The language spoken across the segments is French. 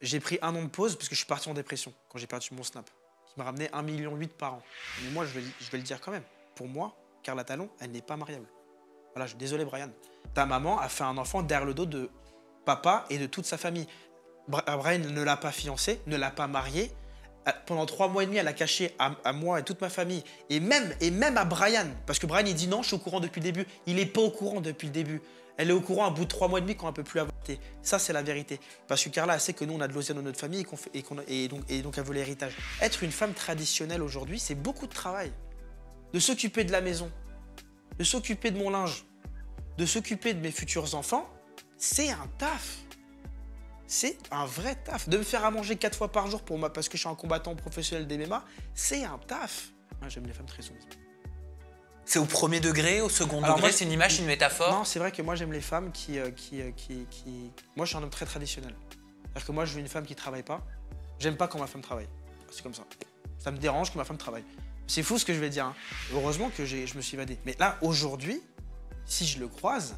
J'ai pris 1 an de pause parce que je suis parti en dépression quand j'ai perdu mon Snap, qui m'a ramené 1,8 million par an. Mais moi, je vais le dire quand même. Pour moi, Carla Talon, elle n'est pas mariable. Voilà, désolé Brian. Ta maman a fait un enfant derrière le dos de papa et de toute sa famille. Brian ne l'a pas fiancé, ne l'a pas marié. Pendant 3 mois et demi, elle a caché à moi et toute ma famille. Et même à Brian. Parce que Brian, il dit non, je suis au courant depuis le début. Il n'est pas au courant depuis le début. Elle est au courant à bout de 3 mois et demi qu'on ne peut plus avorter. Ça, c'est la vérité. Parce que Carla, elle sait que nous, on a de l'osier dans notre famille et donc elle veut l'héritage. Être une femme traditionnelle aujourd'hui, c'est beaucoup de travail. De s'occuper de la maison, de s'occuper de mon linge, de s'occuper de mes futurs enfants, c'est un taf. C'est un vrai taf. De me faire à manger 4 fois par jour parce que je suis un combattant professionnel d'MMA, c'est un taf. Moi, j'aime les femmes très soumises. C'est au premier degré, au second degré, c'est une image, une métaphore? Non, c'est vrai que moi, j'aime les femmes qui... Moi, je suis un homme très traditionnel. C'est-à-dire que moi, je veux une femme qui ne travaille pas. J'aime pas quand ma femme travaille. C'est comme ça. Ça me dérange que ma femme travaille. C'est fou ce que je vais dire. Hein. Heureusement que je me suis évadé. Mais là, aujourd'hui, si je le croise,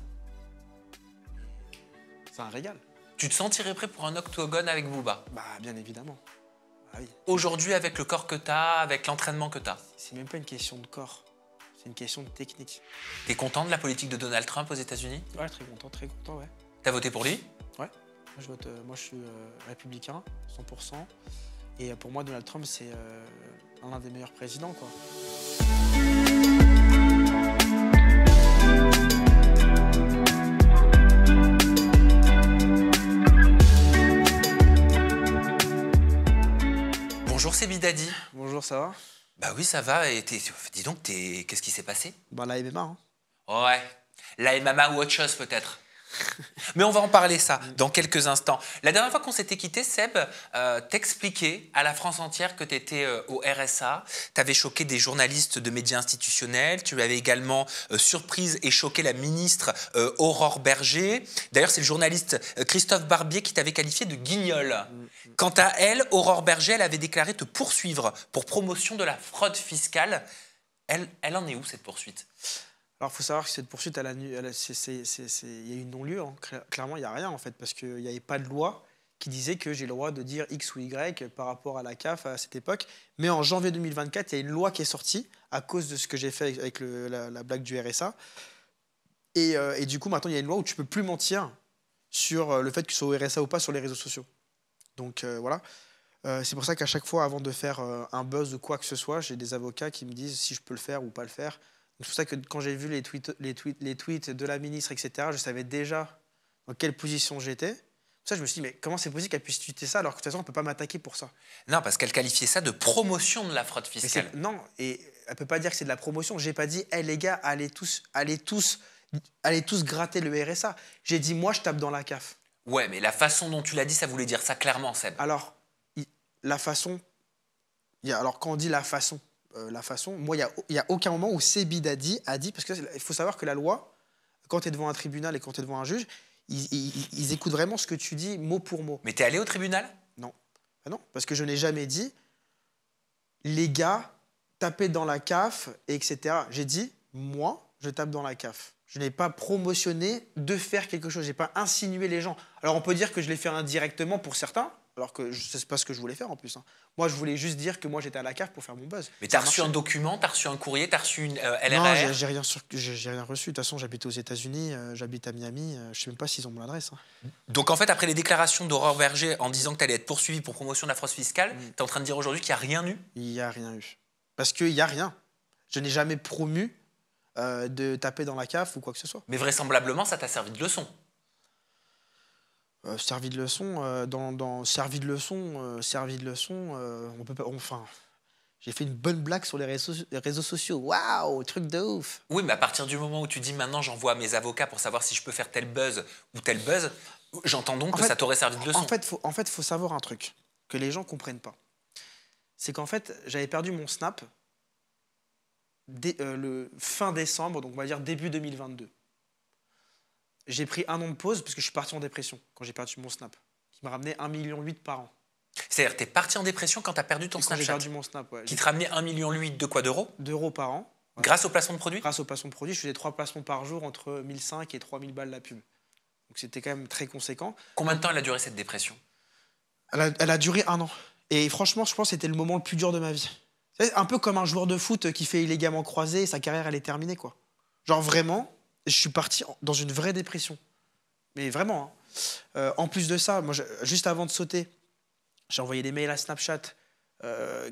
c'est un régal. Tu te sentirais prêt pour un octogone avec Booba? Bah, bien évidemment. Ah, oui. Aujourd'hui, avec le corps que tu as, avec l'entraînement que tu as? C'est même pas une question de corps. C'est une question de technique. T'es content de la politique de Donald Trump aux États-Unis? Ouais, très content, ouais. T'as voté pour lui? Ouais. Moi, je suis républicain, 100%. Et pour moi, Donald Trump, c'est l'un des meilleurs présidents, quoi. Bonjour, c'est Bidadi. Bonjour, ça va? Bah oui, ça va. Et dis donc, qu'est-ce qui s'est passé? Bah, la MMA, hein. Ouais, la MMA ou autre chose peut-être. Mais on va en parler ça dans quelques instants. La dernière fois qu'on s'était quitté, Seb, t'expliquais à la France entière que tu étais au RSA. Tu avais choqué des journalistes de médias institutionnels. Tu avais également surprise et choqué la ministre Aurore Berger. D'ailleurs, c'est le journaliste Christophe Barbier qui t'avait qualifié de guignol. Quant à elle, Aurore Berger, elle avait déclaré te poursuivre pour promotion de la fraude fiscale. Elle en est où, cette poursuite? Alors, il faut savoir que cette poursuite, il y a eu non-lieu. Hein. Clairement, il n'y a rien, en fait, parce qu'il n'y avait pas de loi qui disait que j'ai le droit de dire X ou Y par rapport à la CAF à cette époque. Mais en janvier 2024, il y a une loi qui est sortie à cause de ce que j'ai fait avec la blague du RSA. Et du coup, maintenant, il y a une loi où tu ne peux plus mentir sur le fait que tu sois au RSA ou pas sur les réseaux sociaux. Donc, voilà. C'est pour ça qu'à chaque fois, avant de faire un buzz ou quoi que ce soit, j'ai des avocats qui me disent si je peux le faire ou pas le faire. C'est pour ça que quand j'ai vu les tweets de la ministre, etc., je savais déjà dans quelle position j'étais. Pour ça, je me suis dit, mais comment c'est possible qu'elle puisse tweeter ça alors que de toute façon, on ne peut pas m'attaquer pour ça? Non, parce qu'elle qualifiait ça de promotion de la fraude fiscale. Non, et elle ne peut pas dire que c'est de la promotion. Je n'ai pas dit, hey, les gars, allez tous gratter le RSA. J'ai dit, moi, je tape dans la CAF. Ouais, mais la façon dont tu l'as dit, ça voulait dire ça clairement, Seb. Alors, la façon... Alors, quand on dit la façon, moi, il n'y a aucun moment où Bidadi a dit, parce qu'il faut savoir que la loi, quand tu es devant un tribunal et quand tu es devant un juge, ils écoutent vraiment ce que tu dis mot pour mot. Mais tu es allé au tribunal? Non. Ben non, parce que je n'ai jamais dit, les gars, tapez dans la CAF, etc. J'ai dit, moi, je tape dans la CAF. Je n'ai pas promotionné de faire quelque chose, je n'ai pas insinué les gens. Alors on peut dire que je l'ai fait indirectement pour certains, alors que ce n'est pas ce que je voulais faire en plus. Hein. Moi, je voulais juste dire que moi, j'étais à la CAF pour faire mon buzz. Mais tu as reçu un document, tu as reçu un courrier, tu as reçu une LRR? Non, j'ai rien reçu. De toute façon, j'habite aux États-Unis, j'habite à Miami. Je ne sais même pas s'ils ont mon adresse. Hein. Donc, en fait, après les déclarations d'Aurore Berger en disant que tu allais être poursuivi pour promotion de la fraude fiscale, tu es en train de dire aujourd'hui qu'il n'y a rien eu? Il n'y a rien eu. Parce qu'il n'y a rien. Je n'ai jamais promu de taper dans la CAF ou quoi que ce soit. Mais vraisemblablement, ça t'a servi de leçon. Servi de leçon, servi de leçon, on peut pas, enfin, j'ai fait une bonne blague sur les réseaux sociaux. Waouh, truc de ouf. Oui, mais à partir du moment où tu dis maintenant j'envoie à mes avocats pour savoir si je peux faire tel buzz ou tel buzz, j'entends donc que ça t'aurait servi de leçon. En fait, faut savoir un truc que les gens comprennent pas. C'est qu'en fait, j'avais perdu mon Snap le fin décembre, donc on va dire début 2022. J'ai pris 1 an de pause parce que je suis parti en dépression quand j'ai perdu mon Snap, qui m'a ramené 1,8 million par an. C'est-à-dire que tu es parti en dépression quand tu as perdu ton Snapchat. Snapchat? J'ai perdu mon Snap, ouais. Qui te ramenait 1,8 million de quoi, d'euros? D'euros par an. Ouais. Grâce au placement de produits? Grâce au placement de produits, je faisais 3 placements par jour entre 1005 et 3000 balles la pub. Donc c'était quand même très conséquent. Combien de temps elle a duré cette dépression? Elle a duré 1 an. Et franchement, je pense que c'était le moment le plus dur de ma vie. C'est un peu comme un joueur de foot qui fait illégalement croisé et sa carrière, elle est terminée, quoi. Genre vraiment, je suis parti dans une vraie dépression. Mais vraiment, hein. En plus de ça, moi, juste avant de sauter, j'ai envoyé des mails à Snapchat.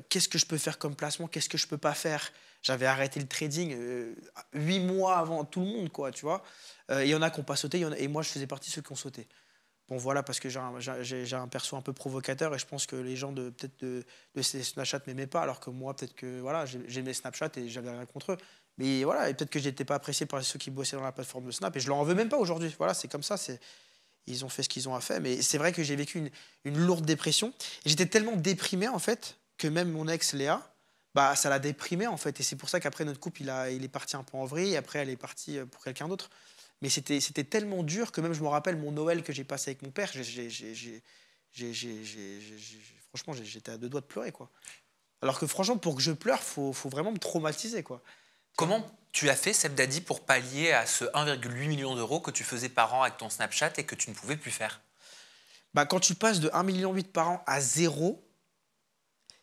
Qu'est-ce que je peux faire comme placement? Qu'est-ce que je peux pas faire? J'avais arrêté le trading 8 mois avant tout le monde, quoi, tu vois. Il y en a qui n'ont pas sauté, et moi, je faisais partie de ceux qui ont sauté. Bon, voilà, parce que j'ai un perso un peu provocateur et je pense que les gens peut-être de ces Snapchat m'aimaient pas, alors que moi, peut-être que voilà, j'aimais Snapchat et j'avais rien contre eux. Mais voilà, et peut-être que je n'étais pas apprécié par ceux qui bossaient dans la plateforme de Snap et je leur en veux même pas aujourd'hui. Voilà, c'est comme ça, ils ont fait ce qu'ils ont à faire. Mais c'est vrai que j'ai vécu une lourde dépression et j'étais tellement déprimé en fait que même mon ex Léa, bah, ça l'a déprimé en fait. Et c'est pour ça qu'après notre couple, il est parti un peu en vrille et après elle est partie pour quelqu'un d'autre. Mais c'était tellement dur que même je me rappelle mon Noël que j'ai passé avec mon père, franchement, j'étais à 2 doigts de pleurer, quoi. Alors que franchement, pour que je pleure, faut vraiment me traumatiser, quoi. Comment tu as fait, Seb Daddy, pour pallier à ce 1,8 million d'euros que tu faisais par an avec ton Snapchat et que tu ne pouvais plus faire? Bah, quand tu passes de 1,8 million par an à zéro,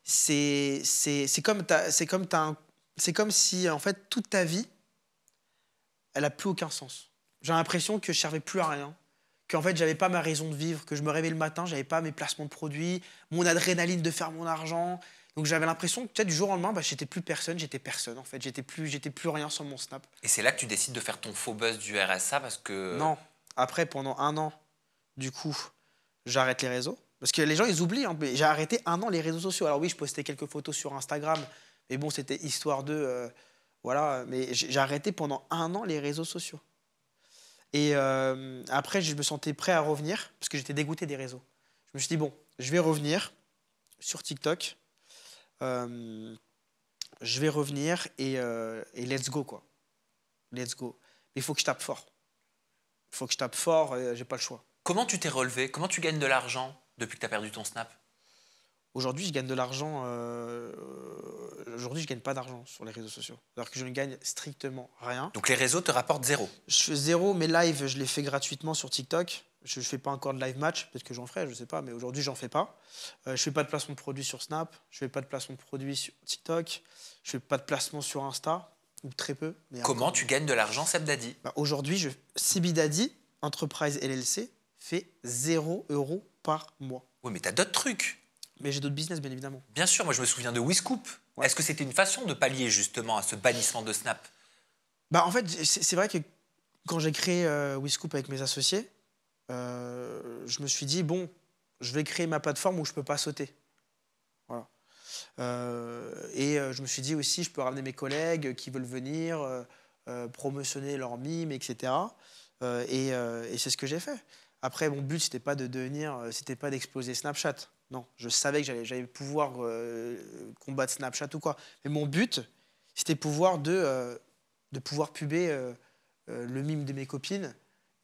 c'est comme si, en fait, toute ta vie, elle a plus aucun sens. J'ai l'impression que je servais plus à rien, qu'en fait, j'avais pas ma raison de vivre, que je me réveillais le matin, j'avais pas mes placements de produits, mon adrénaline de faire mon argent. Donc j'avais l'impression que peut-être du jour au lendemain, bah, j'étais plus personne, j'étais personne en fait, j'étais plus rien sur mon Snap. Et c'est là que tu décides de faire ton faux buzz du RSA parce que... Non, après pendant 1 an, du coup, j'arrête les réseaux. Parce que les gens, ils oublient, hein, mais j'ai arrêté 1 an les réseaux sociaux. Alors oui, je postais quelques photos sur Instagram, mais bon, c'était histoire de... voilà, mais j'ai arrêté pendant 1 an les réseaux sociaux. Et après, je me sentais prêt à revenir, parce que j'étais dégoûté des réseaux. Je me suis dit, bon, je vais revenir sur TikTok. Je vais revenir et let's go, quoi. Let's go. Mais il faut que je tape fort. Il faut que je tape fort, j'ai pas le choix. Comment tu t'es relevé? Comment tu gagnes de l'argent depuis que tu as perdu ton Snap? Aujourd'hui, je gagne de l'argent. Aujourd'hui, je gagne pas d'argent sur les réseaux sociaux. Alors que je ne gagne strictement rien. Donc les réseaux te rapportent zéro? Je fais zéro. Mes lives, je les fais gratuitement sur TikTok. Je ne fais pas encore de live match. Peut-être que j'en ferai, je ne sais pas. Mais aujourd'hui, j'en fais pas. Je ne fais pas de placement de produits sur Snap. Je ne fais pas de placement de produits sur TikTok. Je ne fais pas de placement sur Insta. Ou très peu. Mais Comment encore, tu gagnes de l'argent, Seb Daddy? bah, aujourd'hui, CB Daddy, Enterprise LLC, fait 0 € par mois. Oui, mais tu as d'autres trucs. Mais j'ai d'autres business, bien évidemment. Bien sûr, moi je me souviens de WeScoop. Ouais. Est-ce que c'était une façon de pallier justement à ce bannissement de Snap? Bah, en fait, c'est vrai que quand j'ai créé WeScoop avec mes associés, je me suis dit, bon, je vais créer ma plateforme où je ne peux pas sauter. Voilà. Je me suis dit aussi, je peux ramener mes collègues qui veulent venir, promotionner leur mime, etc. Et c'est ce que j'ai fait. Après, mon but, c'était pas c'était pas d'exploser Snapchat. Non, je savais que j'allais pouvoir combattre Snapchat ou quoi. Mais mon but, c'était de pouvoir puber le mime de mes copines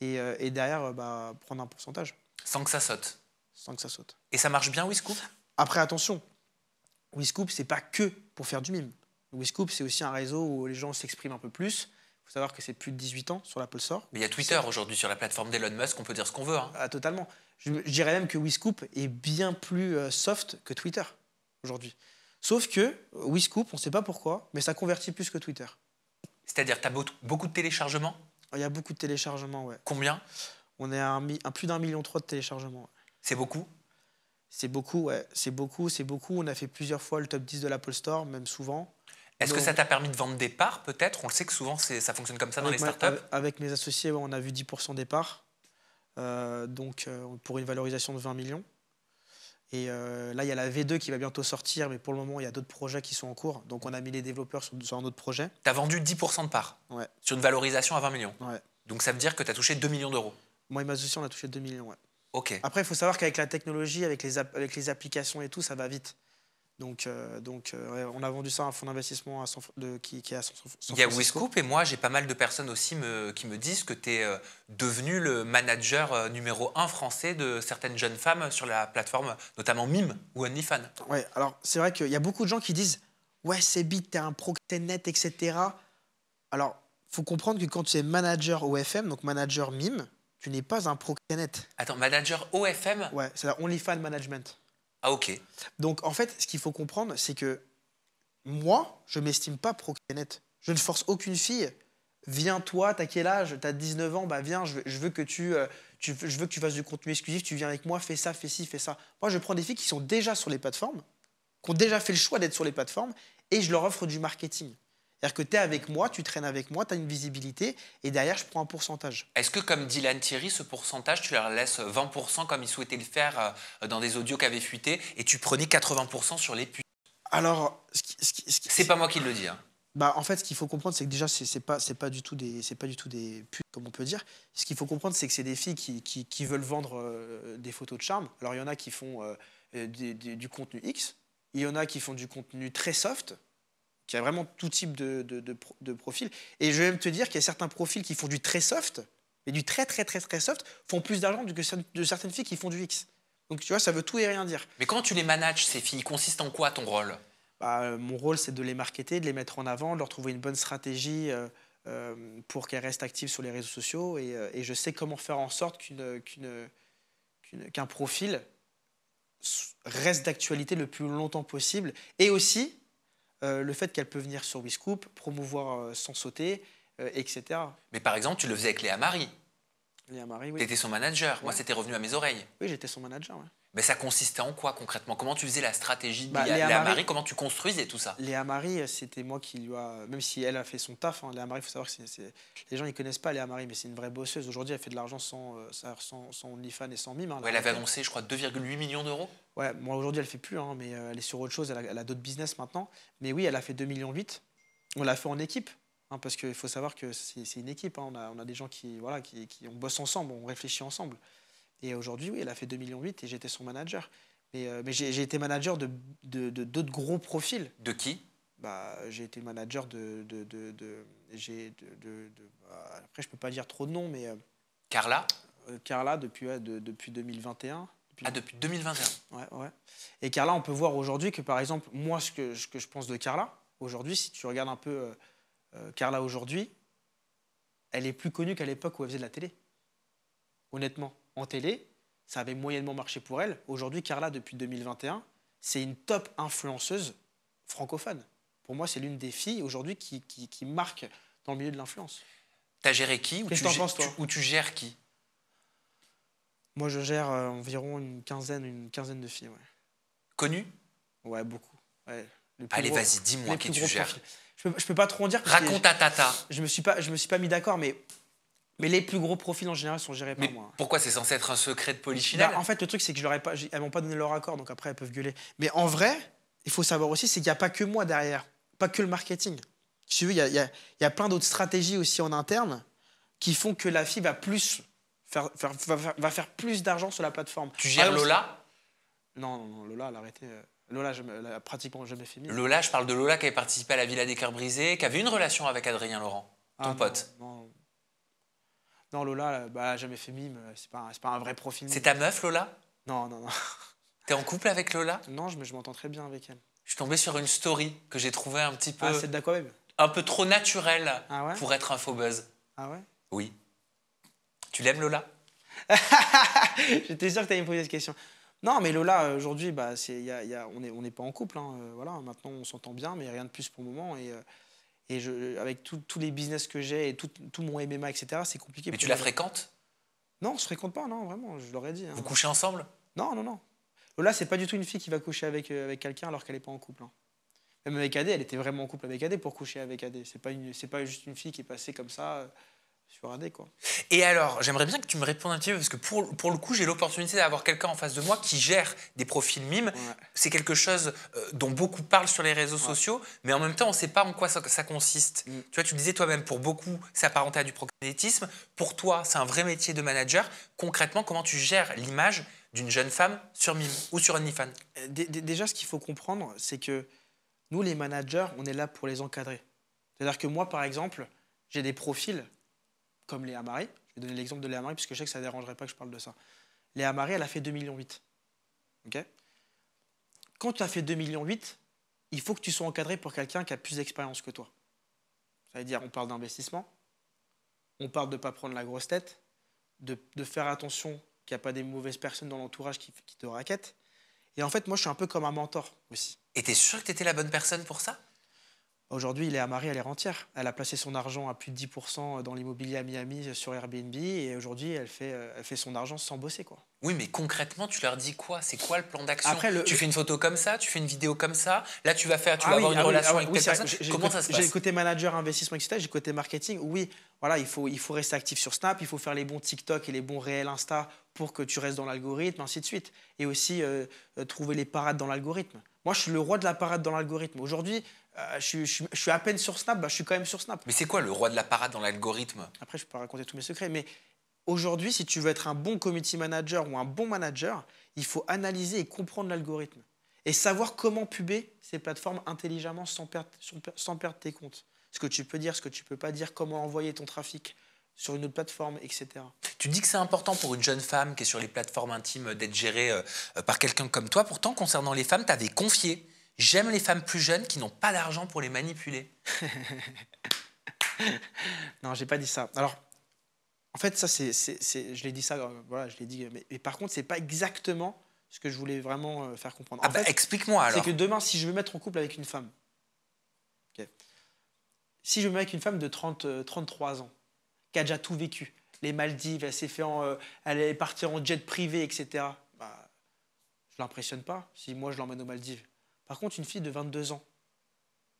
et derrière bah, prendre un pourcentage Sans que ça saute. sans que ça saute. Et ça marche bien, WeScoop? Après, attention, WeScoop, c'est pas que pour faire du mime. WeScoop, c'est aussi un réseau où les gens s'expriment un peu plus. Il faut savoir que c'est plus de 18 ans sur l'Apple Store. Mais il y a Twitter aujourd'hui sur la plateforme d'Elon Musk, on peut dire ce qu'on veut. Hein. Ah, totalement. Je dirais même que WeScoop est bien plus soft que Twitter aujourd'hui. Sauf que WeScoop, on ne sait pas pourquoi, mais ça convertit plus que Twitter. C'est-à-dire, tu as beaucoup de téléchargements? Il y a beaucoup de téléchargements, ouais. Combien? On est à plus d'1,3 million de téléchargements. Ouais. C'est beaucoup? C'est beaucoup, ouais. C'est beaucoup. On a fait plusieurs fois le top 10 de l'Apple Store, même souvent. Est-ce que ça t'a permis de vendre des parts, peut-être? On le sait que souvent, ça fonctionne comme ça dans les startups. Avec mes associés, on a vu 10% des parts. Pour une valorisation de 20 millions. Et là, il y a la V2 qui va bientôt sortir, mais pour le moment, il y a d'autres projets qui sont en cours. Donc, on a mis les développeurs sur un autre projet. Tu as vendu 10% de parts? Ouais. Sur une valorisation à 20 millions? Ouais. Donc, ça veut dire que tu as touché 2 millions d'euros? Moi et mes associés, on a touché 2 millions, ouais. Ok. Après, il faut savoir qu'avec la technologie, avec les applications et tout, ça va vite. Donc ouais, on a vendu ça à un fonds d'investissement qui est à San Francisco. Il y a WeScoop et moi, j'ai pas mal de personnes aussi qui me disent que tu es devenu le manager numéro 1 français de certaines jeunes femmes sur la plateforme, notamment Mime ou OnlyFans. Ouais, alors c'est vrai qu'il y a beaucoup de gens qui disent « Ouais, c'est bite, t'es un proxénète, etc. » Alors, il faut comprendre que quand tu es manager OFM, donc manager Mime, tu n'es pas un proxénète. Attends, manager OFM? Ouais, c'est la OnlyFans Management. Ah, ok. Donc, en fait, ce qu'il faut comprendre, c'est que moi, je m'estime pas proxénète. Je ne force aucune fille. Viens, toi, t'as quel âge? T'as 19 ans, bah viens, je veux que je veux que tu fasses du contenu exclusif, tu viens avec moi, fais ça, fais ci, fais ça. Moi, je prends des filles qui sont déjà sur les plateformes, qui ont déjà fait le choix d'être sur les plateformes, et je leur offre du marketing. C'est-à-dire que tu es avec moi, tu traînes avec moi, tu as une visibilité, et derrière, je prends un pourcentage. Est-ce que, comme Dylan Thierry, ce pourcentage, tu leur laisses 20% comme ils souhaitaient le faire dans des audios qui avaient fuité et tu prenais 80% sur les putes? Alors, C'est pas moi qui le dis, hein. bah, en fait, ce qu'il faut comprendre, c'est que déjà, c'est pas du tout des putes, comme on peut dire. Ce qu'il faut comprendre, c'est que c'est des filles qui veulent vendre des photos de charme. Alors, il y en a qui font du contenu X, il y en a qui font du contenu très soft, qui a vraiment tout type de profil. Et je vais même te dire qu'il y a certains profils qui font du très soft, mais du très, très, très, très soft, font plus d'argent que de certaines filles qui font du X. Donc, tu vois, ça veut tout et rien dire. Mais comment tu les manages, ces filles? Consiste en quoi ton rôle? Bah, mon rôle, c'est de les marketer, de les mettre en avant, de leur trouver une bonne stratégie pour qu'elles restent actives sur les réseaux sociaux. Et je sais comment faire en sorte qu'un profil reste d'actualité le plus longtemps possible. Et aussi le fait qu'elle peut venir sur WeScoop, promouvoir sans sauter, etc. Mais par exemple, tu le faisais avec Léa Marie. Léa Marie, Tu oui. étais son manager. Moi, Ouais. c'était revenu à mes oreilles. Oui, j'étais son manager. Ouais. Mais ça consistait en quoi concrètement? Comment tu faisais la stratégie de Bah, Léa Marie? Comment tu construisais tout ça? Léa Marie, c'était moi qui lui a. Même si elle a fait son taf, hein, Léa Marie, il faut savoir que les gens ne connaissent pas Léa Marie, mais c'est une vraie bosseuse. Aujourd'hui, elle fait de l'argent sans OnlyFans et sans mime. Hein, Ouais, elle avait annoncé, je crois, 2,8 millions d'euros. Ouais, moi aujourd'hui, elle fait plus, hein, mais elle est sur autre chose. Elle a d'autres business maintenant. Mais oui, elle a fait 2,8 millions. On l'a fait en équipe. Hein, parce qu'il faut savoir que c'est une équipe. Hein. On a des gens voilà, on bosse ensemble, on réfléchit ensemble. Et aujourd'hui, oui, elle a fait 2,8 millions et j'étais son manager. Mais j'ai été manager d'autres gros profils. De qui? Bah, j'ai été manager après, je peux pas dire trop de noms, mais Carla? Carla, depuis 2021. Ah, depuis 2021. Ouais, ouais. Et Carla, on peut voir aujourd'hui que, par exemple, moi, ce que je pense de Carla, aujourd'hui, si tu regardes un peu Carla aujourd'hui, elle est plus connue qu'à l'époque où elle faisait de la télé. Honnêtement, en télé, ça avait moyennement marché pour elle. Aujourd'hui, Carla, depuis 2021, c'est une top influenceuse francophone. Pour moi, c'est l'une des filles aujourd'hui qui marque dans le milieu de l'influence. T'as géré qui? Qu'est-ce que t'en penses, toi? Ou tu gères qui? Moi, je gère environ une quinzaine de filles. Ouais, Connu? ouais, beaucoup. Ouais. Allez, vas-y, dis-moi qui tu gères. Je peux pas trop en dire. Parce Raconte ta tata. Je me suis pas mis d'accord, mais les plus gros profils en général sont gérés par Mais moi. pourquoi c'est censé être un secret de Polichinelle? Bah, en fait, le truc, c'est que elles m'ont pas donné leur accord, donc après, elles peuvent gueuler. Mais en vrai, il faut savoir aussi, c'est qu'il n'y a pas que moi derrière, pas que le marketing. Si tu veux, il y a plein d'autres stratégies aussi en interne qui font que la fille va faire plus d'argent sur la plateforme. Tu gères Lola? Non, Lola, elle a arrêté. Lola, elle a pratiquement jamais fait mine. Lola, je parle de Lola qui avait participé à la Villa des Cœurs Brisés, qui avait une relation avec Adrien Laurent, ton pote. Non, Lola, bah, elle a jamais fait mime. C'est pas un vrai profil. C'est ta meuf, Lola? Non. T'es en couple avec Lola? Non, je m'entends très bien avec elle. Je suis tombé sur une story que j'ai trouvée un petit peu... Ah, c'est d'Aquaweb? Un peu trop naturelle pour être un faux buzz. Ah ouais? Oui. Tu l'aimes, Lola? J'étais sûr que tu allais me poser cette question. Non, mais Lola, aujourd'hui, bah, on n'est pas en couple. Hein, voilà, maintenant, on s'entend bien, mais rien de plus pour le moment. Avec tous les business que j'ai et tout mon MMA, etc., c'est compliqué. Mais tu la fréquentes? Non, on ne se fréquente pas, non, vraiment, je l'aurais dit. Hein. Vous couchez ensemble? Non. Lola, c'est pas du tout une fille qui va coucher avec quelqu'un alors qu'elle n'est pas en couple. Hein. Même avec Adé, elle était vraiment en couple avec Adé pour coucher avec Adé. C'est pas juste une fille qui est passée comme ça sur Adé, quoi. Et alors, j'aimerais bien que tu me répondes un petit peu, parce que pour le coup, j'ai l'opportunité d'avoir quelqu'un en face de moi qui gère des profils mimes. Ouais. C'est quelque chose dont beaucoup parlent sur les réseaux sociaux, mais en même temps, on ne sait pas en quoi ça consiste. Tu vois, tu disais toi-même, pour beaucoup, c'est apparenté à du proxénétisme. Pour toi, c'est un vrai métier de manager. Concrètement, comment tu gères l'image d'une jeune femme sur Mime ou sur OnlyFans? Déjà, ce qu'il faut comprendre, c'est que nous, les managers, on est là pour les encadrer. C'est-à-dire que moi, par exemple, j'ai des profils comme Léa Marie. Je vais donner l'exemple de Léa Marie, parce que je sais que ça ne dérangerait pas que je parle de ça. Léa Marie, elle a fait 2,8 millions. Okay, quand tu as fait 2,8 millions, il faut que tu sois encadré pour quelqu'un qui a plus d'expérience que toi. Ça veut dire, on parle d'investissement, on parle de ne pas prendre la grosse tête, de faire attention qu'il n'y a pas des mauvaises personnes dans l'entourage qui te raquettent. Et en fait, moi, je suis un peu comme un mentor aussi. Et t'es sûr que t'étais la bonne personne pour ça? Aujourd'hui, il est à Marie, elle est rentière. Elle a placé son argent à plus de 10% dans l'immobilier à Miami sur Airbnb. Et aujourd'hui, elle fait son argent sans bosser, quoi. Oui, mais concrètement, tu leur dis quoi? C'est quoi le plan d'action? Après, Tu fais une photo comme ça, tu fais une vidéo comme ça, là tu vas Ah oui, avoir une ah oui, relation ah oui, avec oui, telle c'est vrai. personne. Comment ça se J'ai le passe? côté manager, investissement, etc. J'ai le côté marketing. Oui, voilà, il faut rester actif sur Snap, il faut faire les bons TikTok et les bons réels Insta pour que tu restes dans l'algorithme, ainsi de suite. Et aussi trouver les parades dans l'algorithme. Moi, je suis le roi de la parade dans l'algorithme. Aujourd'hui, je suis à peine sur Snap, bah, je suis quand même sur Snap. Mais c'est quoi le roi de la parade dans l'algorithme? Après, je peux pas raconter tous mes secrets, mais aujourd'hui, si tu veux être un bon community manager ou un bon manager, il faut analyser et comprendre l'algorithme et savoir comment puber ces plateformes intelligemment sans perdre tes comptes. Ce que tu peux dire, ce que tu peux pas dire, comment envoyer ton trafic sur une autre plateforme, etc. Tu dis que c'est important pour une jeune femme qui est sur les plateformes intimes d'être gérée par quelqu'un comme toi. Pourtant, concernant les femmes, tu avais confié: j'aime les femmes plus jeunes qui n'ont pas d'argent pour les manipuler. Non, j'ai pas dit ça. Alors, en fait, ça, je l'ai dit ça, voilà, je l'ai dit. Mais par contre, c'est pas exactement ce que je voulais vraiment faire comprendre. Ah En bah fait, explique-moi c'est alors. que demain, si je veux me mettre en couple avec une femme, ok, si je me mets avec une femme de 33 ans, qui a déjà tout vécu, les Maldives, elle est partie en jet privé, etc., bah, je l'impressionne pas si moi je l'emmène aux Maldives. Par contre, une fille de 22 ans,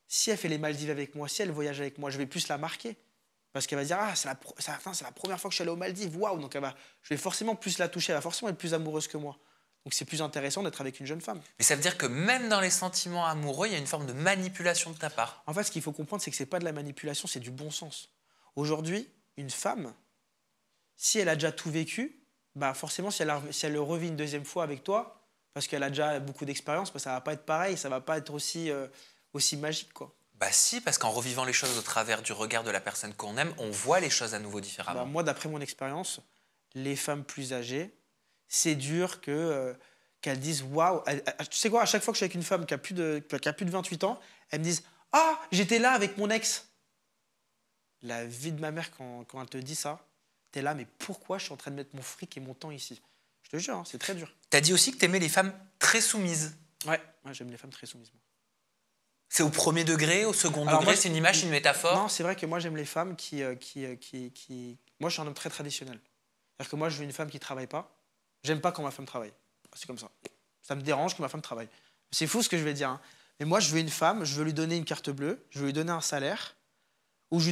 si elle fait les Maldives avec moi, si elle voyage avec moi, je vais plus la marquer. Parce qu'elle va dire, ah, c'est la première fois que je suis allée aux Maldives, waouh! Donc je vais forcément plus la toucher, elle va forcément être plus amoureuse que moi. Donc c'est plus intéressant d'être avec une jeune femme. Mais ça veut dire que même dans les sentiments amoureux, il y a une forme de manipulation de ta part. En fait, ce qu'il faut comprendre, c'est que c'est pas de la manipulation, c'est du bon sens. Aujourd'hui, une femme, si elle a déjà tout vécu, bah forcément, si elle le revit une deuxième fois avec toi, parce qu'elle a déjà beaucoup d'expérience, bah, ça va pas être pareil, ça va pas être aussi magique, quoi. Bah si, parce qu'en revivant les choses au travers du regard de la personne qu'on aime, on voit les choses à nouveau Bah, différemment. moi, d'après mon expérience, les femmes plus âgées, c'est dur qu'elles disent waouh. Tu sais quoi, à chaque fois que je suis avec une femme qui a plus de 28 ans, elles me disent ah, j'étais là avec mon ex. La vie de ma mère, quand elle te dit ça, t'es là, mais pourquoi je suis en train de mettre mon fric et mon temps ici? Je te jure, hein, c'est très dur. T'as dit aussi que t'aimais les femmes très soumises. Ouais, j'aime les femmes très soumises. Moi. C'est au premier degré, au second Alors degré, moi, c'est une image, une métaphore? Non, c'est vrai que moi, j'aime les femmes qui. Moi, je suis un homme très traditionnel. C'est-à-dire que moi, je veux une femme qui ne travaille pas. J'aime pas quand ma femme travaille. C'est comme ça. Ça me dérange que ma femme travaille. C'est fou ce que je vais dire. Hein. Mais moi, je veux une femme, je veux lui donner une carte bleue, je veux lui donner un salaire, ou je lui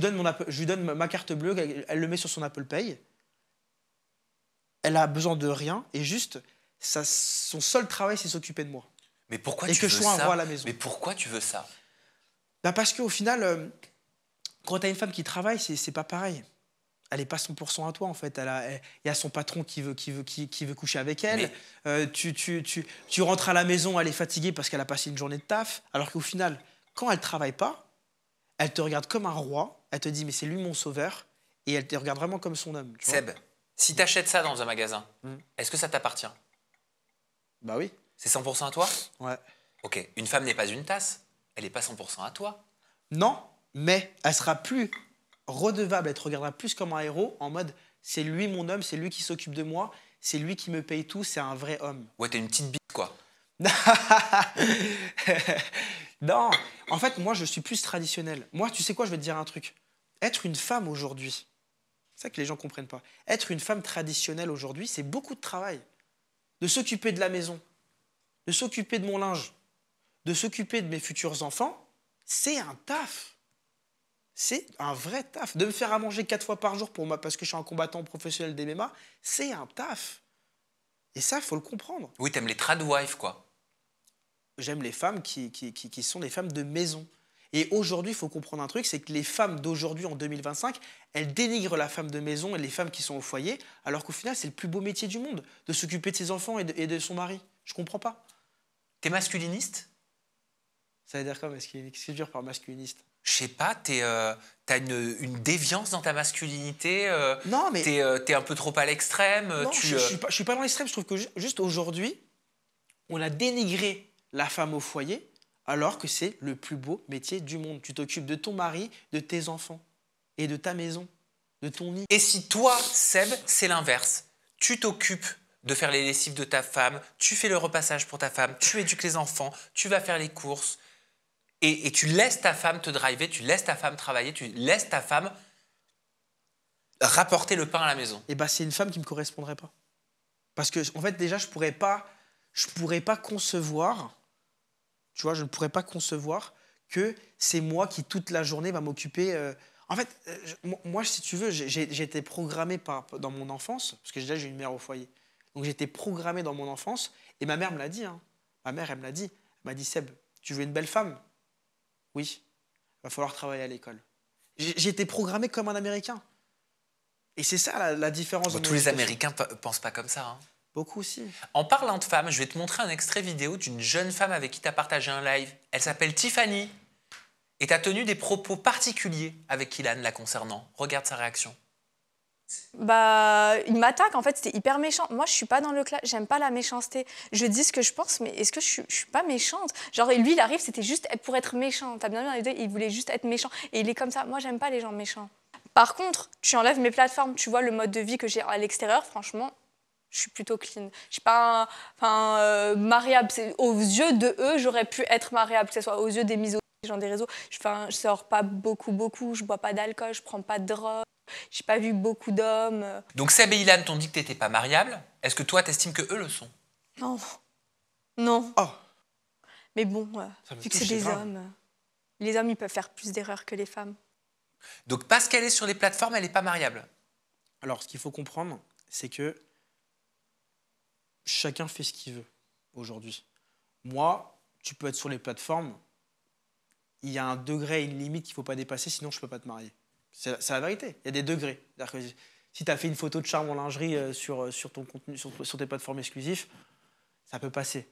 donne ma carte bleue, elle le met sur son Apple Pay. Elle a besoin de rien, et juste, son seul travail, c'est s'occuper de moi. Mais pourquoi Et tu que veux je sois un ça? roi à la maison. Mais pourquoi tu veux ça? Bah parce qu'au final, quand tu as une femme qui travaille, c'est pas pareil. Elle n'est pas 100% à toi, en fait. Il y a son patron qui veut coucher avec elle. Tu rentres à la maison, elle est fatiguée parce qu'elle a passé une journée de taf. Alors qu'au final, quand elle ne travaille pas, elle te regarde comme un roi. Elle te dit, mais c'est lui mon sauveur. Et elle te regarde vraiment comme son homme. Tu vois. Seb, si t'achètes ça dans un magasin, Mm. est-ce que ça t'appartient? Bah oui. C'est 100% à toi? Ouais. Ok, une femme n'est pas une tasse. Elle n'est pas 100% à toi. Non, mais elle sera plus redevable, elle te regardera plus comme un héros, en mode, c'est lui mon homme, c'est lui qui s'occupe de moi, c'est lui qui me paye tout, c'est un vrai homme. Ouais, t'es une petite bite, quoi. Non, en fait, moi, je suis plus traditionnel. Moi, tu sais quoi, je vais te dire un truc. Être une femme aujourd'hui, c'est ça que les gens ne comprennent pas. Être une femme traditionnelle aujourd'hui, c'est beaucoup de travail. De s'occuper de la maison, de s'occuper de mon linge, de s'occuper de mes futurs enfants, c'est un taf. C'est un vrai taf. De me faire à manger 4 fois par jour parce que je suis un combattant professionnel d'MMA, c'est un taf. Et ça, il faut le comprendre. Oui, t'aimes les tradwives, quoi. J'aime les femmes qui sont des femmes de maison. Et aujourd'hui, il faut comprendre un truc, c'est que les femmes d'aujourd'hui, en 2025, elles dénigrent la femme de maison et les femmes qui sont au foyer, alors qu'au final, c'est le plus beau métier du monde, de s'occuper de ses enfants et de son mari. Je comprends pas. T'es masculiniste? Ça veut dire quoi, masculiniste? Qu'est-ce que tu veux dire par masculiniste? Je sais pas, t'as une déviance dans ta masculinité. Non, mais T'es un peu trop à l'extrême. non, je suis pas dans l'extrême. Je trouve que juste aujourd'hui, on a dénigré la femme au foyer, alors que c'est le plus beau métier du monde. Tu t'occupes de ton mari, de tes enfants et de ta maison, de ton nid. Et si toi, Seb, c'est l'inverse, tu t'occupes de faire les lessives de ta femme, tu fais le repassage pour ta femme, tu éduques les enfants, tu vas faire les courses, et tu laisses ta femme te driver, tu laisses ta femme travailler, tu laisses ta femme rapporter le pain à la maison. Et bah, c'est une femme qui me correspondrait pas. Parce que, en fait, déjà, je pourrais pas concevoir, tu vois, je ne pourrais pas concevoir que c'est moi qui, toute la journée, va m'occuper. En fait, moi, si tu veux, j'ai été programmé dans mon enfance, parce que déjà, j'ai une mère au foyer. Donc, j'ai été programmé dans mon enfance, et ma mère me l'a dit. Hein. Ma mère, elle me l'a dit. Elle m'a dit, Seb, tu veux une belle femme? Oui. Il va falloir travailler à l'école. J'ai été programmé comme un Américain. Et c'est ça la différence. Bon, tous les Américains pensent pas comme ça. Hein. Beaucoup aussi. En parlant de femmes, je vais te montrer un extrait vidéo d'une jeune femme avec qui tu as partagé un live. Elle s'appelle Tiffany. Et tu as tenu des propos particuliers avec Kylian la concernant. Regarde sa réaction. Bah, il m'attaque, en fait, c'était hyper méchant. Moi, je suis pas dans le clash, j'aime pas la méchanceté. Je dis ce que je pense, mais est-ce que je suis pas méchante? Genre, lui, il arrive, c'était juste pour être méchant. T'as bien vu dans les deux, il voulait juste être méchant. Et il est comme ça. Moi, j'aime pas les gens méchants. Par contre, tu enlèves mes plateformes, tu vois le mode de vie que j'ai à l'extérieur, franchement, je suis plutôt clean. Je suis pas mariable. Aux yeux de eux, j'aurais pu être mariable, que ce soit aux yeux des misogynes, des gens des réseaux. Je sors pas beaucoup, je bois pas d'alcool, je prends pas de drogue. J'ai pas vu beaucoup d'hommes. Donc Seb et Ilan t'ont dit que t'étais pas mariable. Est-ce que toi, t'estimes que eux le sont? Non. Non. Oh, Mais bon, ça me vu que touche, c'est des grave. hommes, les hommes, ils peuvent faire plus d'erreurs que les femmes. Donc parce qu'elle est sur les plateformes, elle n'est pas mariable. Alors, ce qu'il faut comprendre, c'est que chacun fait ce qu'il veut aujourd'hui. Moi, tu peux être sur les plateformes, il y a un degré et une limite qu'il ne faut pas dépasser, sinon je ne peux pas te marier. C'est la vérité, il y a des degrés. C'est-à-dire que si tu as fait une photo de charme en lingerie sur ton contenu, sur tes plateformes exclusives, ça peut passer.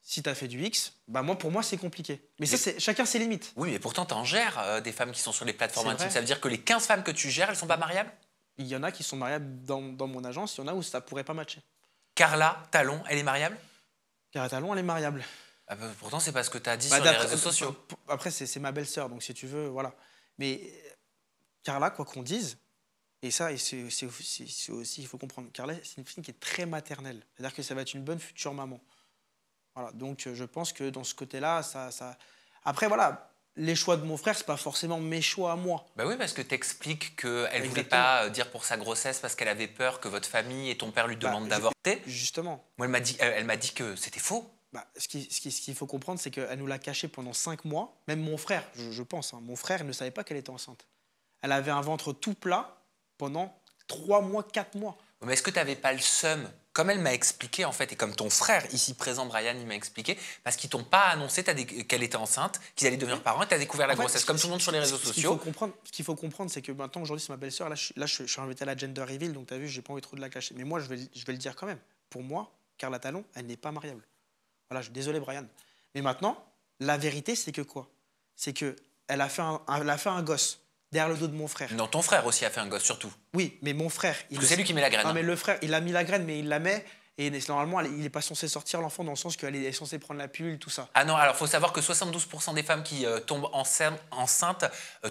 Si tu as fait du X, bah pour moi, c'est compliqué. Mais ça, c'est chacun ses limites. Oui, mais pourtant, t'en gères des femmes qui sont sur les plateformes C'est intimes. vrai. Ça veut dire que les 15 femmes que tu gères, elles sont pas mariables? Il y en a qui sont mariables dans mon agence, il y en a où ça pourrait pas matcher. Carla Talon, elle est mariable? Cara Talon, elle est mariable. Ah bah, pourtant, c'est pas ce que tu as dit Bah, sur les d'après- réseaux sociaux. Après, c'est ma belle-sœur, donc si tu veux, voilà. Mais Carla, quoi qu'on dise, et ça, c'est aussi, il faut comprendre, Carla, c'est une fille qui est très maternelle. C'est-à-dire que ça va être une bonne future maman. Voilà, donc je pense que dans ce côté-là, ça... Après, voilà, les choix de mon frère, c'est pas forcément mes choix à moi. Bah oui, parce que t'expliques qu'elle voulait Exactement. pas dire pour sa grossesse parce qu'elle avait peur que votre famille et ton père lui demandent d'avorter. Justement. Moi, elle m'a dit que c'était faux. Ce qu'il faut comprendre, c'est qu'elle nous l'a caché pendant 5 mois. Même mon frère, je pense, hein, mon frère, il ne savait pas qu'elle était enceinte. Elle avait un ventre tout plat pendant 3 mois, 4 mois. Mais est-ce que tu n'avais pas le seum, comme elle m'a expliqué en fait, et comme ton frère ici présent, Brian, il m'a expliqué, parce qu'ils t'ont pas annoncé qu'elle était enceinte, qu'ils allaient devenir parents, et tu as découvert la En fait, grossesse, comme tout le monde sur les réseaux Ce sociaux. qu'il faut comprendre, c'est que maintenant, aujourd'hui, c'est ma belle-sœur. Là, je suis invité à la gender reveal, donc tu as vu, j'ai pas envie trop de la cacher. Mais moi, je vais le dire quand même. Pour moi, Carla Talon, elle n'est pas mariable. Voilà, je suis désolé, Brian. Mais maintenant, la vérité, c'est que quoi? C'est qu'elle a fait un gosse derrière le dos de mon frère. Non, ton frère aussi a fait un gosse, surtout. Oui, mais mon frère... Parce que c'est lui qui met la graine. Non, mais le frère, il a mis la graine, mais il la met... Et normalement, il n'est pas censé sortir l'enfant dans le sens qu'elle est censée prendre la pilule, tout ça. Ah non, alors il faut savoir que 72% des femmes qui tombent enceintes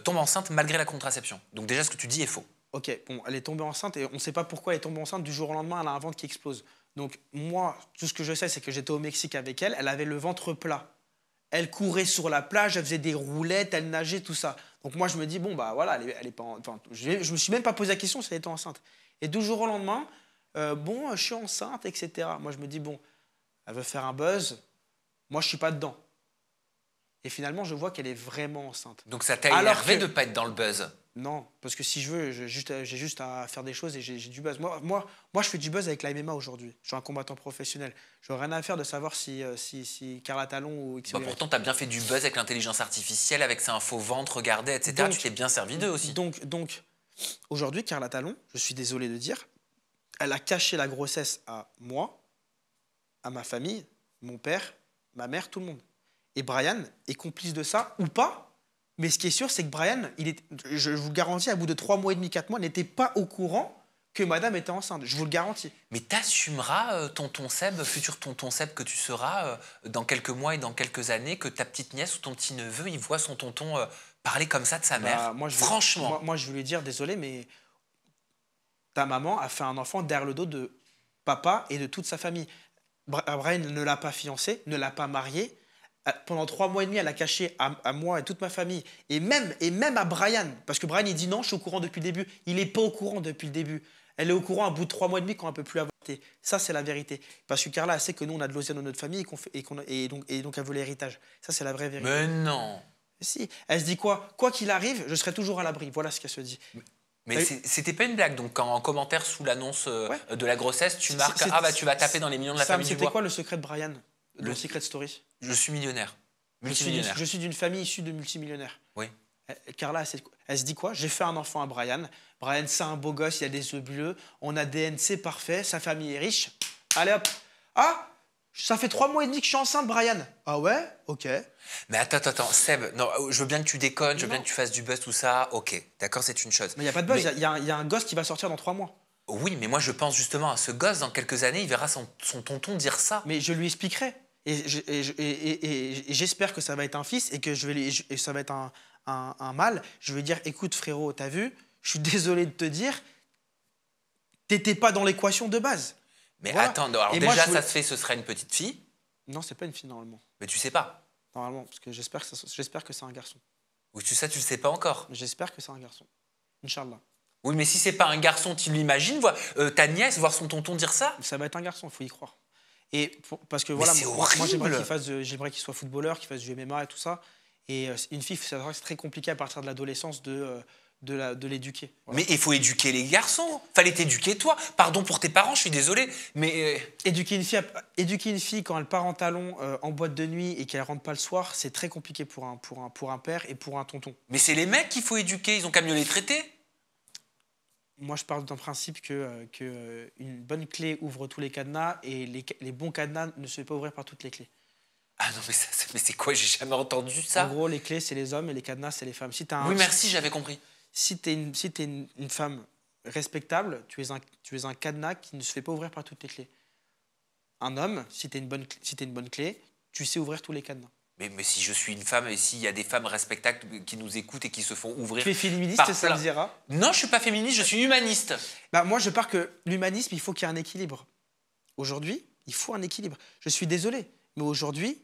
tombent enceintes malgré la contraception. Donc déjà, ce que tu dis est faux. Ok, bon, elle est tombée enceinte et on ne sait pas pourquoi elle est tombée enceinte. Du jour au lendemain, elle a un ventre qui explose. Donc moi, tout ce que je sais, c'est que j'étais au Mexique avec elle. Elle avait le ventre plat. Elle courait sur la plage, elle faisait des roulettes, elle nageait, tout ça. Donc moi, je me dis, bon, bah voilà, elle est pas... Enfin, je me suis même pas posé la question si elle était enceinte. Et du jour au lendemain, bon, je suis enceinte, etc. Moi, je me dis, bon, elle veut faire un buzz. Moi, je suis pas dedans. Et finalement, je vois qu'elle est vraiment enceinte. Donc ça t'a énervé de ne pas être dans le buzz? Non, parce que si je veux, j'ai juste à faire des choses et j'ai du buzz. Moi, je fais du buzz avec la MMA aujourd'hui. Je suis un combattant professionnel. Je n'ai rien à faire de savoir si Carla Talon ou X. Bah pourtant, tu as bien fait du buzz avec l'intelligence artificielle, avec ses infos ventre, regardez, etc. Donc, tu t'es bien servi d'eux aussi. Donc aujourd'hui, Carla Talon, je suis désolé de dire, elle a caché la grossesse à moi, à ma famille, mon père, ma mère, tout le monde. Et Brian est complice de ça ou pas? Mais ce qui est sûr, c'est que Brian, je vous le garantis, à bout de 3 mois et demi, 4 mois, n'était pas au courant que madame était enceinte. Je vous le garantis. Mais t'assumeras, tonton Seb, futur tonton Seb que tu seras, dans quelques mois et dans quelques années, que ta petite nièce ou ton petit neveu, il voit son tonton parler comme ça de sa mère. Franchement. Moi, je voulais dire, désolé, mais ta maman a fait un enfant derrière le dos papa et de toute sa famille. Brian ne l'a pas fiancé, ne l'a pas marié. Pendant 3 mois et demi, elle a caché à moi et toute ma famille, et même à Brian, parce que Brian, il dit non, je suis au courant depuis le début. Il n'est pas au courant depuis le début. Elle est au courant à bout de 3 mois et demi quand elle ne peut plus avorter. Ça, c'est la vérité. Parce que Carla, elle sait que nous, on a de l'osier dans notre famille et donc elle veut l'héritage. Ça, c'est la vraie vérité. Mais non. Si. Elle se dit quoi? Quoi qu'il arrive, je serai toujours à l'abri. Voilà ce qu'elle se dit. Mais c'était pas une blague. Donc, quand en commentaire sous l'annonce de la grossesse, tu marques « Ah, bah, tu vas taper dans les millions de la famille du bois ». C'était quoi le secret de Brian? Le Secret Story? Je suis millionnaire. Je suis d'une famille issue de multimillionnaires. Oui. Carla, elle se dit quoi? J'ai fait un enfant à Brian. Brian, c'est un beau gosse, il a des yeux bleus. On a DN, c'est parfait. Sa famille est riche. Allez hop. Ah, ça fait 3 mois et demi que je suis enceinte, Brian. Ah ouais? Ok. Mais attends, Seb, non, je veux bien que tu déconnes, je veux bien que tu fasses du buzz, tout ça. Ok, d'accord, c'est une chose. Mais il n'y a pas de buzz, il y a un gosse qui va sortir dans 3 mois. Oui, mais moi, je pense justement à ce gosse, dans quelques années, il verra son tonton dire ça. Mais je lui expliquerai. Et j'espère que ça va être un fils et que ça va être un mâle. Je vais dire, écoute frérot, t'as vu, je suis désolé de te dire, t'étais pas dans l'équation de base. Mais voilà. attends, alors déjà, ça se fait, ce sera une petite fille. Non, c'est pas une fille normalement. Mais tu sais pas. Normalement, parce que j'espère que c'est un garçon. Ou tu le sais pas encore. J'espère que c'est un garçon. Inch'Allah. Oui, mais si c'est pas un garçon, tu l'imagines, ta nièce, voir son tonton dire ça? Ça va être un garçon, il faut y croire. Parce que mais voilà, moi j'aimerais qu'il soit footballeur, qu'il fasse du MMA et tout ça. Et une fille, c'est très compliqué à partir de l'adolescence de l'éduquer. Voilà. Mais il faut éduquer les garçons. Fallait t'éduquer toi. Pardon pour tes parents, je suis désolé. Mais éduquer une fille quand elle part en talons en boîte de nuit et qu'elle rentre pas le soir, c'est très compliqué pour un père et pour un tonton. Mais c'est les mecs qu'il faut éduquer. Ils ont qu'à mieux les traiter. Moi, je parle d'un principe que une bonne clé ouvre tous les cadenas et les bons cadenas ne se peuvent pas ouvrir par toutes les clés. Ah non, mais c'est quoi? J'ai jamais entendu ça. En gros, les clés, c'est les hommes et les cadenas, c'est les femmes. Oui, merci, j'avais compris. Si tu es une femme respectable, tu es un cadenas qui ne se fait pas ouvrir par toutes les clés. Un homme, si tu es une bonne clé, tu sais ouvrir tous les cadenas. Mais si je suis une femme et s'il y a des femmes respectables qui nous écoutent et qui se font ouvrir... Tu es féministe, ça le dira? Non, je suis pas féministe, je suis humaniste. Bah, moi, je pars que l'humanisme, il faut qu'il y ait un équilibre. Aujourd'hui, il faut un équilibre. Je suis désolé, mais aujourd'hui,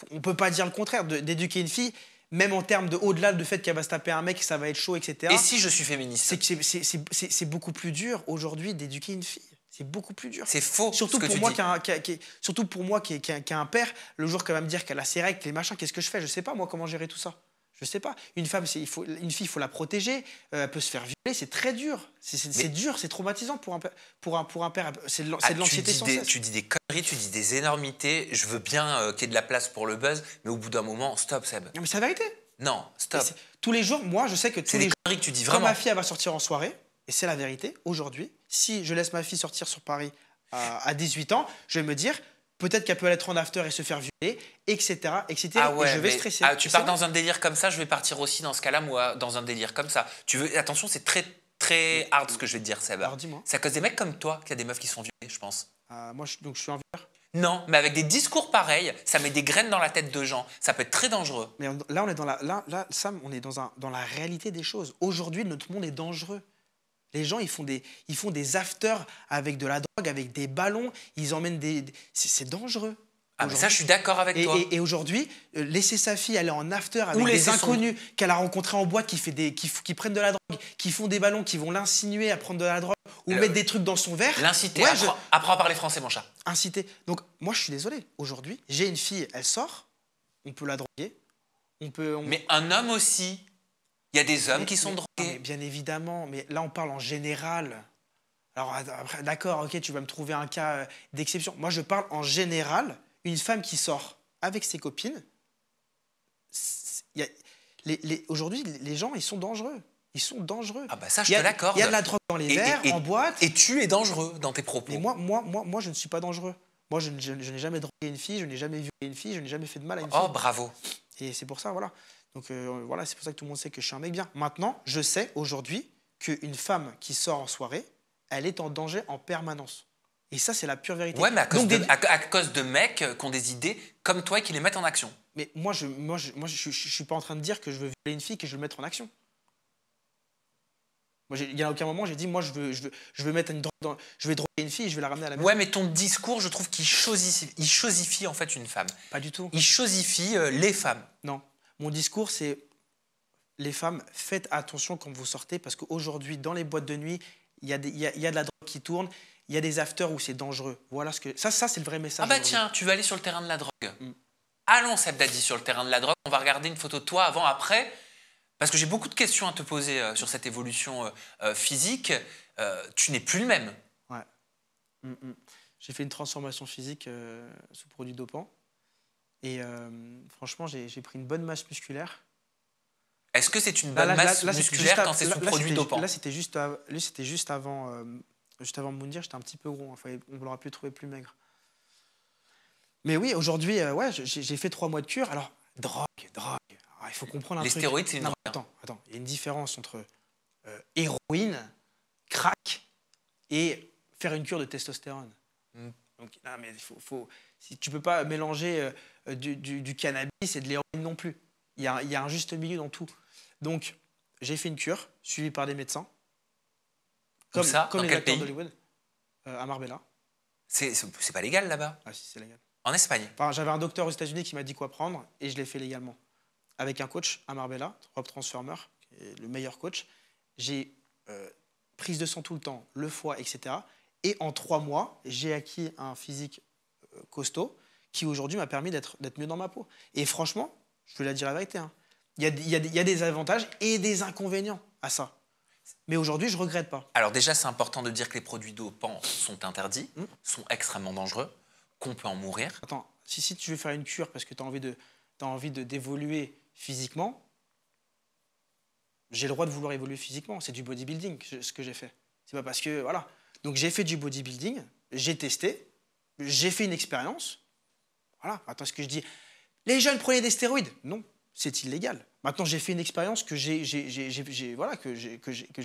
on ne peut pas dire le contraire. D'éduquer une fille, même en termes de au-delà du fait qu'elle va se taper un mec, ça va être chaud, etc. Et si je suis féministe? C'est beaucoup plus dur aujourd'hui d'éduquer une fille. C'est beaucoup plus dur. C'est faux. Surtout pour moi surtout pour moi qui ai un père, le jour qu'elle va me dire qu'elle a ses règles, les machins, qu'est-ce que je fais? Je sais pas moi comment gérer tout ça. Je sais pas. Une fille, il faut la protéger. Elle peut se faire violer. C'est très dur. C'est dur, c'est traumatisant pour un père. C'est de l'anxiété sans cesse. Tu dis des conneries, tu dis des énormités. Je veux bien qu'il y ait de la place pour le buzz, mais au bout d'un moment, stop, Seb. Non, mais c'est la vérité. Non, stop. Tous les jours, moi, je sais que tous les jours, conneries que tu dis quand vraiment. ma fille elle va sortir en soirée, et c'est la vérité, aujourd'hui, si je laisse ma fille sortir sur Paris à 18 ans, je vais me dire, peut-être qu'elle peut être en after et se faire violer, etc. Ah ouais, et je vais stresser. Tu pars dans un délire comme ça, je vais partir aussi dans ce cas-là, moi, dans un délire comme ça. Attention, c'est très, très hard ce que je vais te dire, Seb. Alors dis-moi. C'est à cause des mecs comme toi qu'il y a des meufs qui se font violer, je pense. Moi, je suis un violeur. Non, mais avec des discours pareils, ça met des graines dans la tête de gens. Ça peut être très dangereux. Mais là, on est Sam, on est dans la réalité des choses. Aujourd'hui, notre monde est dangereux. Les gens, ils font des afters avec de la drogue, avec des ballons. Ils emmènent c'est dangereux. Ah, mais ça, je suis d'accord avec toi. Et aujourd'hui, laisser sa fille aller en after avec des inconnus qu'elle a rencontrés en boîte qui prennent de la drogue, qui font des ballons, qui vont l'insinuer à prendre de la drogue ou mettre des trucs dans son verre. L'inciter. Apprends à parler français, mon chat. Inciter. Donc, moi, je suis désolé. Aujourd'hui, j'ai une fille, elle sort, on peut la droguer. Mais un homme aussi. Il y a des hommes qui sont drogués. Mais bien évidemment, mais là, on parle en général. Alors, d'accord, ok, tu vas me trouver un cas d'exception. Moi, je parle en général. Une femme qui sort avec ses copines, aujourd'hui, les gens, ils sont dangereux. Ils sont dangereux. Ah bah ça, je te l'accorde. Il y a de la drogue dans les verres, en boîte. Et tu es dangereux dans tes propos. Mais moi, je ne suis pas dangereux. Moi, je n'ai jamais drogué une fille, je n'ai jamais violé une fille, je n'ai jamais fait de mal à une fille. Oh, bravo. Et c'est pour ça, voilà. Donc voilà, c'est pour ça que tout le monde sait que je suis un mec bien. Maintenant, je sais aujourd'hui qu'une femme qui sort en soirée, elle est en danger en permanence. Et ça, c'est la pure vérité. Ouais, mais à cause de mecs qui ont des idées comme toi et qui les mettent en action. Mais moi, je suis pas en train de dire que je veux violer une fille et que je veux le mettre en action. Moi, il y a aucun moment j'ai dit moi je veux mettre une drogue je vais droguer une fille et je vais la ramener à la maison. Ouais, mais ton discours, je trouve qu'il chosifie en fait une femme. Pas du tout. Il chosifie les femmes. Non. Mon discours, c'est les femmes, faites attention quand vous sortez parce qu'aujourd'hui, dans les boîtes de nuit, il y a de la drogue qui tourne, il y a des afters où c'est dangereux. Voilà ce que ça c'est le vrai message. Ah bah tiens, tu vas aller sur le terrain de la drogue. Mm. Allons, Seb Dadi, sur le terrain de la drogue. On va regarder une photo de toi avant, après, parce que j'ai beaucoup de questions à te poser sur cette évolution physique. Tu n'es plus le même. Ouais. J'ai fait une transformation physique sous produits dopants. Et franchement, j'ai pris une bonne masse musculaire. Est-ce que c'est une bonne masse musculaire quand c'est sous produits dopants? Là, c'était juste avant Moundir, j'étais un petit peu gros. On l'aurait pu trouver plus maigre. Mais oui, aujourd'hui, ouais, j'ai fait 3 mois de cure. Alors, drogue. Ah, il faut comprendre un truc. Les stéroïdes, c'est une drogue. Attends. Il y a une différence entre héroïne, crack et faire une cure de testostérone. Donc, non, mais si tu peux pas mélanger du cannabis et de l'héroïne non plus. Il y a un juste milieu dans tout. Donc, j'ai fait une cure suivie par des médecins. Comme ça, comme dans les quel acteurs pays? d'Hollywood, à Marbella. C'est pas légal là-bas? Ah si, c'est légal. En Espagne? Enfin, j'avais un docteur aux États-Unis qui m'a dit quoi prendre et je l'ai fait légalement. Avec un coach à Marbella, Rob Transformer, qui est le meilleur coach. J'ai prise de sang tout le temps, le foie, etc. Et en 3 mois, j'ai acquis un physique costaud qui aujourd'hui m'a permis d'être mieux dans ma peau. Et franchement, je veux la dire la vérité, hein, il y a des avantages et des inconvénients à ça. Mais aujourd'hui, je ne regrette pas. Alors déjà, c'est important de dire que les produits dopants sont interdits, sont extrêmement dangereux, qu'on peut en mourir. Attends, si tu veux faire une cure parce que tu as envie d'évoluer physiquement, j'ai le droit de vouloir évoluer physiquement. C'est du bodybuilding, ce que j'ai fait. C'est pas parce que... Voilà. Donc j'ai fait du bodybuilding, j'ai testé, j'ai fait une expérience. Voilà. Attends, ce que je dis... Les jeunes prenaient des stéroïdes. Non, c'est illégal. Maintenant, j'ai fait une expérience que j'ai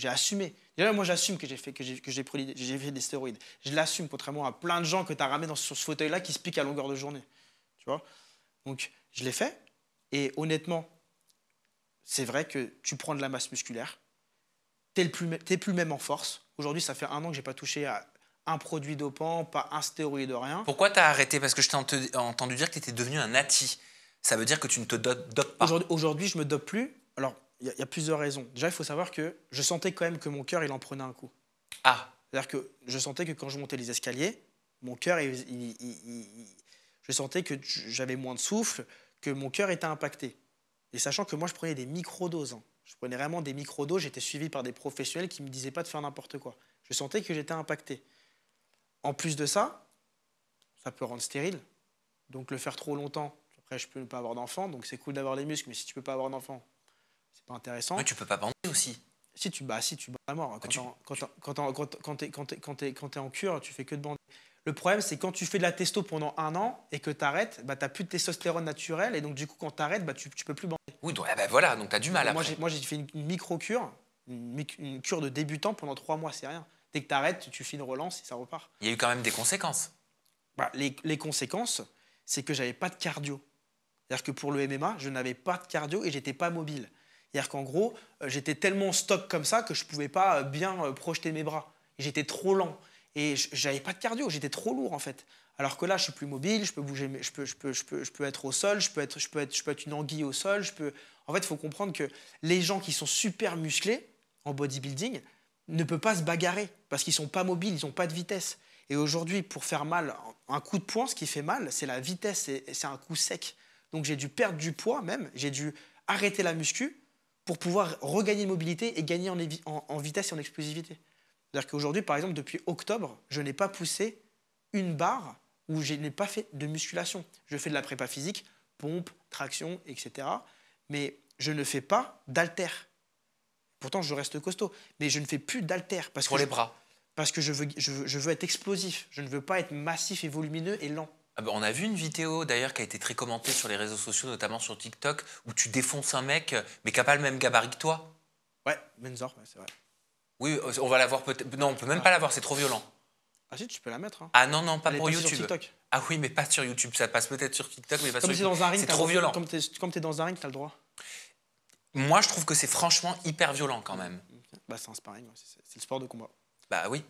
assumée. Déjà, moi, j'assume que j'ai fait des stéroïdes. Je l'assume, contrairement à plein de gens que tu as ramenés sur ce fauteuil-là qui se piquent à longueur de journée. Tu vois? Donc, je l'ai fait. Et honnêtement, c'est vrai que tu prends de la masse musculaire. T'es plus même en force. Aujourd'hui, ça fait 1 an que j'ai pas touché à un produit dopant, pas un stéroïde, rien. Pourquoi tu as arrêté? Parce que je t'ai entendu dire que tu étais devenu un nati. Ça veut dire que tu ne te dopes pas. Aujourd'hui, je me dope plus. Alors, il y a plusieurs raisons. Déjà, il faut savoir que je sentais quand même que mon cœur, il en prenait un coup. Ah. C'est-à-dire que je sentais que quand je montais les escaliers, mon cœur, je sentais que j'avais moins de souffle, que mon cœur était impacté. Et sachant que moi, je prenais des microdoses. Hein. Je prenais vraiment des microdoses. J'étais suivi par des professionnels qui ne me disaient pas de faire n'importe quoi. Je sentais que j'étais impacté. En plus de ça, ça peut rendre stérile. Donc le faire trop longtemps, après je peux ne pas avoir d'enfant, donc c'est cool d'avoir les muscles, mais si tu peux pas avoir d'enfant, c'est pas intéressant. Mais tu peux pas bander aussi. Si tu bats à mort. Quand t'es en cure, tu fais que de bander. Le problème, c'est quand tu fais de la testo pendant 1 an et que tu arrêtes, bah, tu n'as plus de testostérone naturelle et donc du coup, quand tu arrêtes, bah, tu peux plus bander. Oui, donc, bah, voilà, donc tu as du mal après. Moi, j'ai fait une micro-cure, une cure de débutant pendant 3 mois, c'est rien. Dès que tu arrêtes, tu fais une relance et ça repart. Il y a eu quand même des conséquences. Bah, les conséquences, c'est que j'avais pas de cardio. C'est-à-dire que pour le MMA, je n'avais pas de cardio et j'étais pas mobile. C'est-à-dire qu'en gros, j'étais tellement stock comme ça que je pouvais pas bien projeter mes bras. J'étais trop lent et j'avais pas de cardio, j'étais trop lourd en fait. Alors que là, je suis plus mobile, je peux bouger, je peux être au sol, je peux être une anguille au sol. En fait, il faut comprendre que les gens qui sont super musclés en bodybuilding ne peuvent pas se bagarrer parce qu'ils sont pas mobiles, ils n'ont pas de vitesse. Et aujourd'hui, pour faire mal, un coup de poing, ce qui fait mal, c'est la vitesse, c'est un coup sec. Donc j'ai dû perdre du poids même, j'ai dû arrêter la muscu pour pouvoir regagner de mobilité et gagner en vitesse et en explosivité. C'est-à-dire qu'aujourd'hui, par exemple, depuis octobre, je n'ai pas poussé une barre où je n'ai pas fait de musculation. Je fais de la prépa physique, pompe, traction, etc. Mais je ne fais pas d'haltère. Pourtant, je reste costaud. Mais je ne fais plus d'haltère. Pour les bras. Parce que je veux être explosif. Je ne veux pas être massif et volumineux et lent. Ah bah, on a vu une vidéo d'ailleurs qui a été très commentée sur les réseaux sociaux, notamment sur TikTok, où tu défonces un mec, mais qui n'a pas le même gabarit que toi. Ouais, Menzor, c'est vrai. Oui, on va la voir peut-être. Non, on peut même pas la voir, c'est trop violent. Ah si, tu peux la mettre. Hein. Ah non, pas elle pour est YouTube. Sur TikTok. Ah oui, mais pas sur YouTube. Ça passe peut-être sur TikTok, mais pas comme sur YouTube. Dans un ring, c'est trop violent. Comme tu es dans un ring, tu as le droit. Moi, je trouve que c'est franchement hyper violent quand même. Bah, c'est un sparring, ouais, c'est le sport de combat. Bah oui.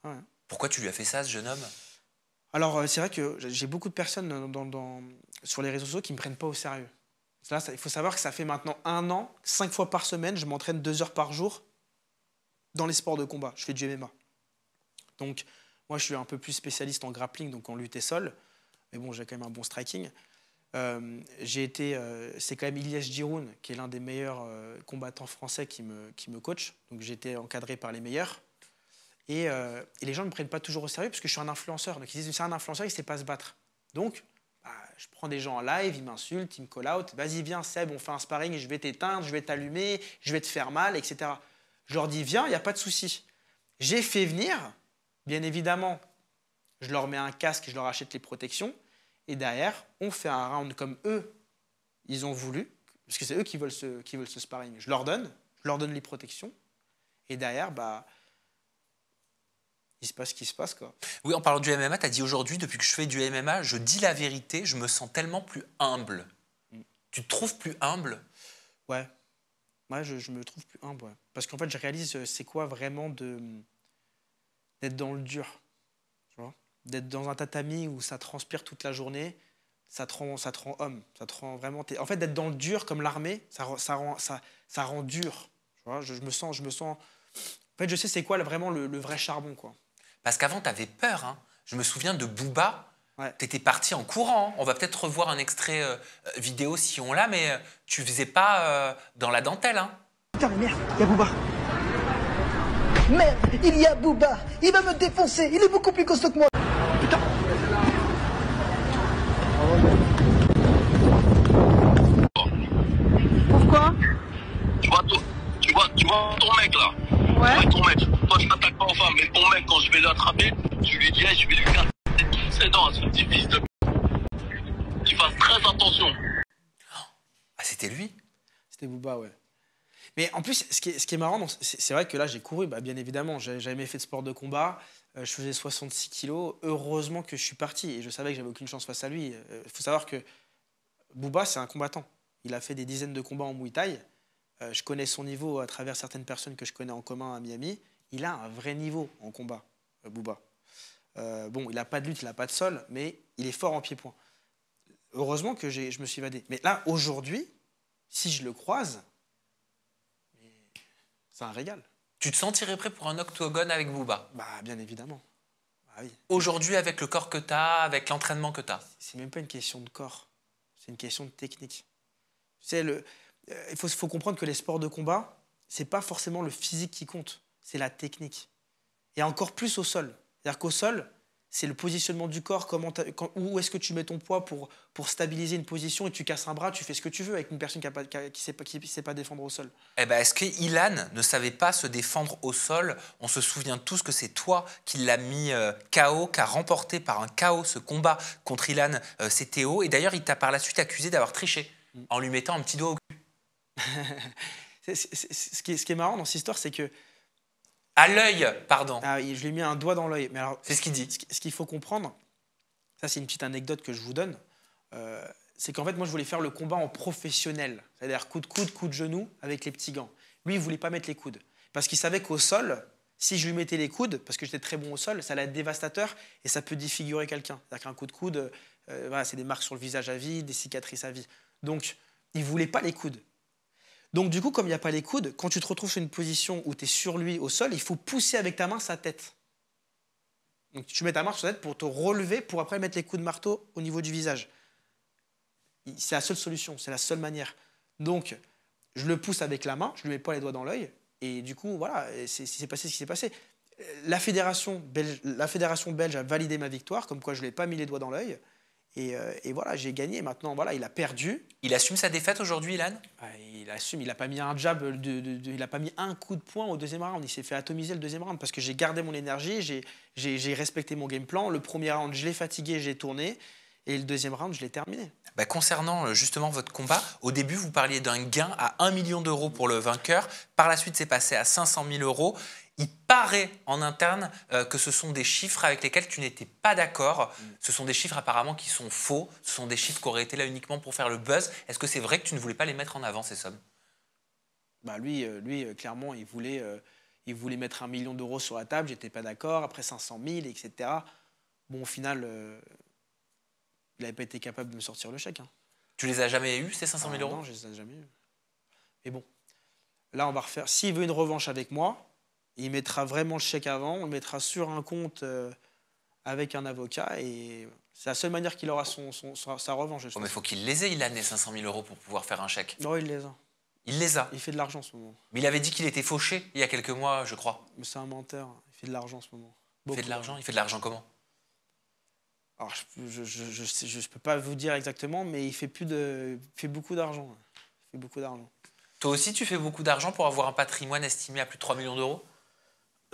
Ouais. Pourquoi tu lui as fait ça, ce jeune homme? Alors, c'est vrai que j'ai beaucoup de personnes sur les réseaux sociaux qui ne me prennent pas au sérieux. Là, il faut savoir que ça fait maintenant 1 an, 5 fois par semaine, je m'entraîne 2 heures par jour dans les sports de combat. Je fais du MMA. Donc, moi, je suis un peu plus spécialiste en grappling, donc en lutte et sol. Mais bon, j'ai quand même un bon striking. C'est quand même Ilyes Giroun, qui est l'un des meilleurs combattants français qui me coach. Donc, j'ai été encadré par les meilleurs. Et les gens ne me prennent pas toujours au sérieux parce que je suis un influenceur. Donc, ils disent, c'est un influenceur, il ne sait pas se battre. Donc, je prends des gens en live, ils m'insultent, ils me call out. Vas-y, viens, Seb, on fait un sparring et je vais t'éteindre, je vais t'allumer, je vais te faire mal, etc. Je leur dis, viens, il n'y a pas de souci. J'ai fait venir, bien évidemment, je leur mets un casque, je leur achète les protections. Et derrière, on fait un round comme eux, ils ont voulu, parce que c'est eux qui veulent ce sparring. Je leur donne les protections. Et derrière, il se passe ce qui se passe, quoi. Oui, en parlant du MMA, tu as dit aujourd'hui, depuis que je fais du MMA, je dis la vérité, je me sens tellement plus humble. Tu te trouves plus humble? Ouais. Moi, je me trouve plus humble, ouais. Parce qu'en fait, je réalise c'est quoi vraiment d'être dans le dur. Tu vois, d'être dans un tatami où ça transpire toute la journée, ça te rend homme. Ça te rend vraiment... En fait, d'être dans le dur comme l'armée, ça rend dur. Tu vois, je me sens... En fait, je sais c'est quoi vraiment le vrai charbon, quoi. Parce qu'avant, tu avais peur. Hein. Je me souviens de Booba. Ouais. Tu étais parti en courant. On va peut-être revoir un extrait vidéo si on l'a, mais tu faisais pas dans la dentelle. Hein. Putain, mais merde, il y a Booba. Merde, il y a Booba. Il va me défoncer. Il est beaucoup plus costaud que moi. Putain. Pourquoi? Tu vois ton mec là. Ouais. Ton mec. Toi, je t'attaque pas aux femmes, mais ton mec, quand je vais l'attraper, je lui dis, hey, je vais lui casser toutes ses dents à ce petit fils de. Qu'il fasse très attention. Ah, c'était lui? C'était Booba, ouais. Mais en plus, ce qui est marrant, c'est vrai que là, j'ai couru, bien évidemment. J'avais jamais fait de sport de combat. Je faisais 66 kilos. Heureusement que je suis parti. Et je savais que j'avais aucune chance face à lui. Il faut savoir que Booba, c'est un combattant. Il a fait des dizaines de combats en Muay Thai. Je connais son niveau à travers certaines personnes que je connais en commun à Miami. Il a un vrai niveau en combat, Booba. Bon, il n'a pas de lutte, il n'a pas de sol, mais il est fort en pied-point. Heureusement que je me suis évadé. Mais là, aujourd'hui, si je le croise, c'est un régal. Tu te sentirais prêt pour un octogone avec Booba? Bien évidemment. Oui. Aujourd'hui, avec le corps que tu as, avec l'entraînement que tu as? C'est même pas une question de corps, c'est une question de technique. Tu sais, il faut comprendre que les sports de combat, c'est pas forcément le physique qui compte, c'est la technique. Et encore plus au sol. C'est-à-dire qu'au sol, c'est le positionnement du corps, où est-ce que tu mets ton poids pour stabiliser une position et tu casses un bras, tu fais ce que tu veux avec une personne qui ne sait pas défendre au sol. Eh ben, est-ce que Ilan ne savait pas se défendre au sol? On se souvient tous que c'est toi qui l'as mis KO, qui a remporté par un KO ce combat contre Ilan CTO. Et d'ailleurs, il t'a par la suite accusé d'avoir triché en lui mettant un petit doigt au cul. Ce qui est marrant dans cette histoire, c'est que... À l'œil, pardon. Ah, je lui ai mis un doigt dans l'œil. Mais alors, c'est ce qu'il dit. Ce qu'il faut comprendre, ça c'est une petite anecdote que je vous donne, c'est qu'en fait, moi je voulais faire le combat en professionnel. C'est-à-dire coup de coude, coup de genou avec les petits gants. Lui, il ne voulait pas mettre les coudes. Parce qu'il savait qu'au sol, si je lui mettais les coudes, parce que j'étais très bon au sol, ça allait être dévastateur et ça peut défigurer quelqu'un. C'est-à-dire qu'un coup de coude, voilà, c'est des marques sur le visage à vie, des cicatrices à vie. Donc, il ne voulait pas les coudes. Donc du coup, comme il n'y a pas les coudes, quand tu te retrouves sur une position où tu es sur lui au sol, il faut pousser avec ta main sa tête. Donc tu mets ta main sur sa tête pour te relever, pour après mettre les coups de marteau au niveau du visage. C'est la seule solution, c'est la seule manière. Donc je le pousse avec la main, je ne lui mets pas les doigts dans l'œil, et du coup, voilà, c'est passé ce qui s'est passé. La fédération belge a validé ma victoire, comme quoi je ne lui ai pas mis les doigts dans l'œil. Et voilà, j'ai gagné. Maintenant, voilà, il a perdu. Il assume sa défaite aujourd'hui, Ilan? Il assume. Il n'a pas mis un jab, il n'a pas mis un coup de poing au deuxième round. Il s'est fait atomiser le deuxième round parce que j'ai gardé mon énergie, j'ai respecté mon game plan. Le premier round, je l'ai fatigué, j'ai tourné. Et le deuxième round, je l'ai terminé. Concernant justement votre combat, au début, vous parliez d'un gain à 1 million d'euros pour le vainqueur. Par la suite, c'est passé à 500 000 euros. Il paraît en interne que ce sont des chiffres avec lesquels tu n'étais pas d'accord. Ce sont des chiffres apparemment qui sont faux. Ce sont des chiffres qui auraient été là uniquement pour faire le buzz. Est-ce que c'est vrai que tu ne voulais pas les mettre en avant, ces sommes? Bah lui, clairement, il voulait mettre 1 million d'euros sur la table, j'étais pas d'accord, après 500 000, etc. Bon, au final, il n'avait pas été capable de me sortir le chèque. Hein. Tu les as jamais eu, ces 500 000 euros? Non, je les ai jamais eu. Mais bon, là, on va refaire. S'il veut une revanche avec moi, il mettra vraiment le chèque avant, on le mettra sur un compte avec un avocat, et c'est la seule manière qu'il aura sa revanche. Oh, mais il faut qu'il les ait, Ilan, les 500 000 euros pour pouvoir faire un chèque. Non, il les a. Il les a. Il fait de l'argent en ce moment. Mais il avait dit qu'il était fauché il y a quelques mois, je crois. Mais c'est un menteur, il fait de l'argent en ce moment. Il fait de l'argent? Il fait de l'argent comment? Alors, je peux pas vous dire exactement, mais il fait beaucoup d'argent. Il fait beaucoup d'argent. Toi aussi, tu fais beaucoup d'argent pour avoir un patrimoine estimé à plus de 3 millions d'euros?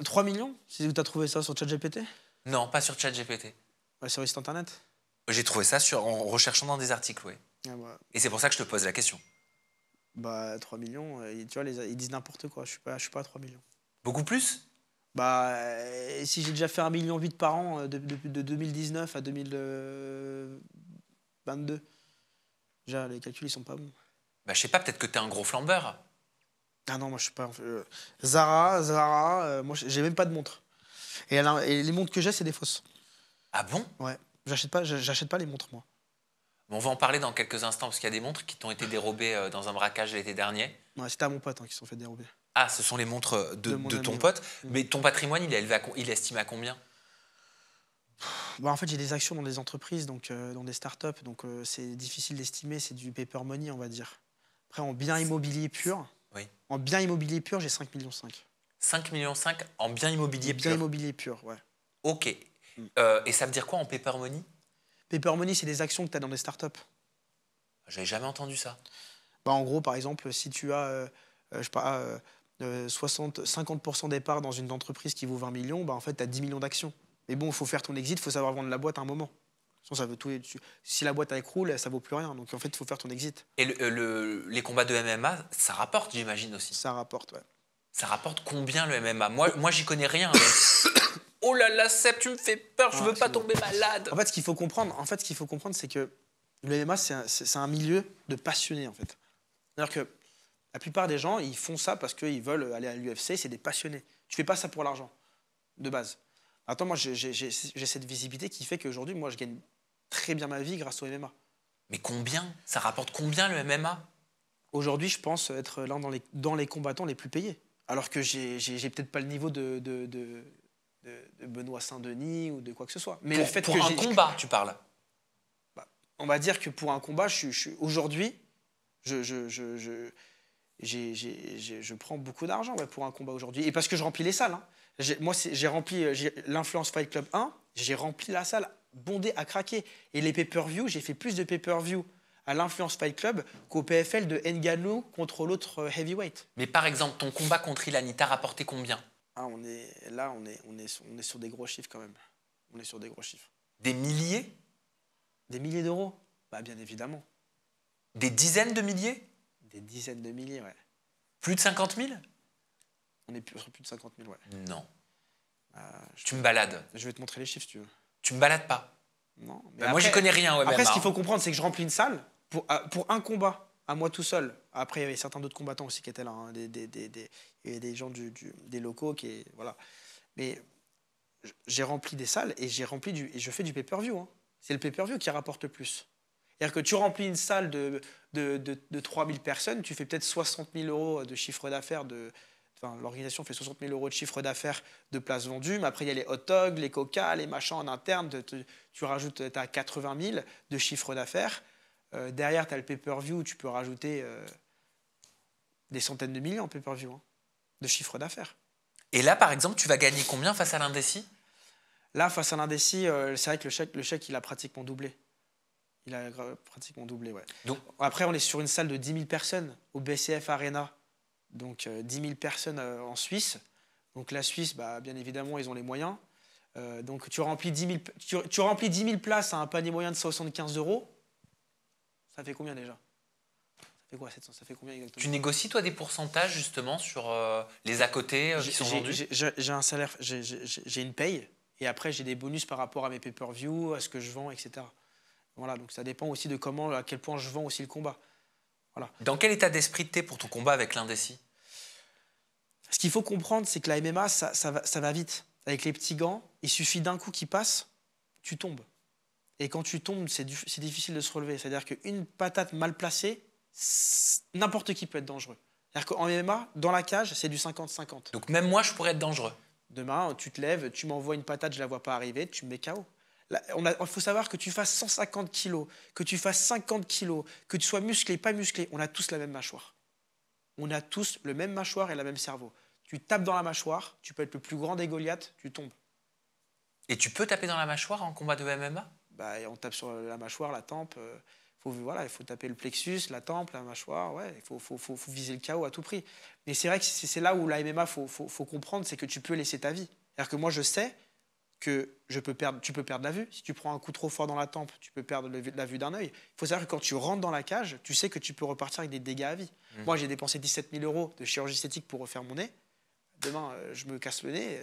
3 millions? C'est où tu as trouvé ça, sur ChatGPT? Non, pas sur ChatGPT. Sur le site internet? J'ai trouvé ça en recherchant dans des articles, oui. Ah bah, Et c'est pour ça que je te pose la question. 3 millions, tu vois, ils disent n'importe quoi. Je suis pas à 3 millions. Beaucoup plus? Si j'ai déjà fait 1,8 million par an de 2019 à 2022, déjà, les calculs, ils sont pas bons. Je sais pas, peut-être que t'es un gros flambeur. Ah non, moi, je suis pas... Zara, moi, j'ai même pas de montre. Et les montres que j'ai, c'est des fausses. Ah bon? Ouais. J'achète pas les montres, moi. Bon, on va en parler dans quelques instants, parce qu'il y a des montres qui t'ont été dérobées dans un braquage l'été dernier. Ouais, c'était à mon pote qui se sont fait dérober. Ah, ce sont les montres de ton ami, pote. ouais. Mais ton patrimoine, il est estimé à combien? En fait, j'ai des actions dans des entreprises, donc dans des startups, donc c'est difficile d'estimer, c'est du paper money, on va dire. Après, en bien immobilier pur, Oui. En bien immobilier pur, j'ai 5,5 millions. 5,5 millions en bien immobilier Bien pur. immobilier pur, ouais. Ok. Et ça veut dire quoi en paper money? Paper money, c'est des actions que tu as dans des startups. J'avais jamais entendu ça. En gros, par exemple, si tu as, 50% des parts dans une entreprise qui vaut 20 millions, en fait, tu as 10 millions d'actions. Mais bon, il faut faire ton exit, il faut savoir vendre la boîte à un moment. Sinon, ça veut tout. Si la boîte écroule, ça vaut plus rien. Donc, en fait, il faut faire ton exit. Et les combats de MMA, ça rapporte, j'imagine aussi. Ça rapporte, ouais. Ça rapporte combien le MMA? Moi j'y connais rien. Oh là là, Seb, tu me fais peur, je veux pas tomber malade. En fait, ce qu'il faut comprendre, c'est que le MMA, c'est un milieu de passionnés, en fait. C'est-à-dire que la plupart des gens, ils font ça parce qu'ils veulent aller à l'UFC, c'est des passionnés. Tu fais pas ça pour l'argent, de base. Attends, moi, j'ai cette visibilité qui fait qu'aujourd'hui, moi, je gagne très bien ma vie grâce au MMA. Mais combien? Ça rapporte combien le MMA? Aujourd'hui, je pense être l'un dans les combattants les plus payés. Alors que j'ai peut-être pas le niveau de Benoît Saint-Denis ou de quoi que ce soit. Mais pour un combat, tu parles? On va dire que pour un combat, aujourd'hui, je prends beaucoup d'argent pour un combat aujourd'hui. Et parce que je remplis les salles. Hein. J'ai rempli l'Influence Fight Club 1, j'ai rempli la salle bondée à craquer. Et les pay-per-view, j'ai fait plus de pay-per-view à l'Influence Fight Club qu'au PFL de Ngannou contre l'autre heavyweight. Mais par exemple, ton combat contre Ilan, il t'a rapporté combien? On est sur des gros chiffres quand même. On est sur des gros chiffres. Des milliers? Des milliers d'euros? Bien évidemment. Des dizaines de milliers? Des dizaines de milliers, ouais. Plus de 50 000? On est sur plus de 50 000, ouais. Non. Tu me balades. Je vais te montrer les chiffres si tu veux. Tu me balades pas? Non. Mais moi, j'y connais rien. Ouais, après, ce qu'il faut comprendre, c'est que je remplis une salle pour un combat, à moi tout seul. Après, il y avait certains d'autres combattants aussi qui étaient là. Hein, il y avait des gens des locaux qui... Voilà. Mais j'ai rempli des salles et et je fais du pay-per-view. Hein. C'est le pay-per-view qui rapporte le plus. C'est-à-dire que tu remplis une salle de 3000 personnes, tu fais peut-être 60 000 euros de chiffre d'affaires. L'organisation fait 60 000 euros de chiffre d'affaires de places vendues, mais après il y a les hot dogs, les coca, les machins en interne, tu rajoutes, tu as 80 000 de chiffre d'affaires. Derrière, tu as le pay-per-view, tu peux rajouter des centaines de millions en pay-per-view de chiffre d'affaires. Et là, par exemple, tu vas gagner combien face à l'Indécis? Là, face à l'Indécis, c'est vrai que le chèque, il a pratiquement doublé. Il a pratiquement doublé, ouais. Donc, après, on est sur une salle de 10 000 personnes au BCF Arena. Donc 10 000 personnes en Suisse. Donc la Suisse, bien évidemment, ils ont les moyens. Donc tu remplis 10 000 places à un panier moyen de 75 €. Ça fait combien déjà? Ça fait quoi 700? Ça fait combien exactement? Tu négocies, toi, des pourcentages, justement, sur les à côté qui sont vendus? J'ai un salaire, j'ai une paye. Et après, j'ai des bonus par rapport à mes pay-per-view, à ce que je vends, etc. Voilà, donc ça dépend aussi à quel point je vends aussi le combat. Voilà. Dans quel état d'esprit t'es pour ton combat avec l'Indécis? Ce qu'il faut comprendre, c'est que la MMA, ça va vite. Avec les petits gants, il suffit d'un coup qui passe, tu tombes. Et quand tu tombes, c'est difficile de se relever. C'est-à-dire qu'une patate mal placée, n'importe qui peut être dangereux. C'est-à-dire qu'en MMA, dans la cage, c'est du 50-50. Donc même moi, je pourrais être dangereux. Demain, tu te lèves, tu m'envoies une patate, je la vois pas arriver, tu me mets KO. Il faut savoir que tu fasses 150 kilos, que tu fasses 50 kilos, que tu sois musclé, pas musclé, on a tous la même mâchoire. On a tous le même mâchoire et le même cerveau. Tu tapes dans la mâchoire, tu peux être le plus grand des Goliaths, tu tombes. Et tu peux taper dans la mâchoire en combat de MMA? Bah, on tape sur la mâchoire, la tempe. Il faut taper le plexus, la tempe, la mâchoire. Ouais, il faut viser le KO à tout prix. Mais c'est vrai que c'est là où la MMA, faut comprendre, c'est que tu peux laisser ta vie. C'est-à-dire que moi, je sais que tu peux perdre la vue. Si tu prends un coup trop fort dans la tempe, tu peux perdre la vue d'un œil. Il faut savoir que quand tu rentres dans la cage, tu sais que tu peux repartir avec des dégâts à vie. Moi, j'ai dépensé 17 000 € de chirurgie esthétique pour refaire mon nez. Demain, je me casse le nez,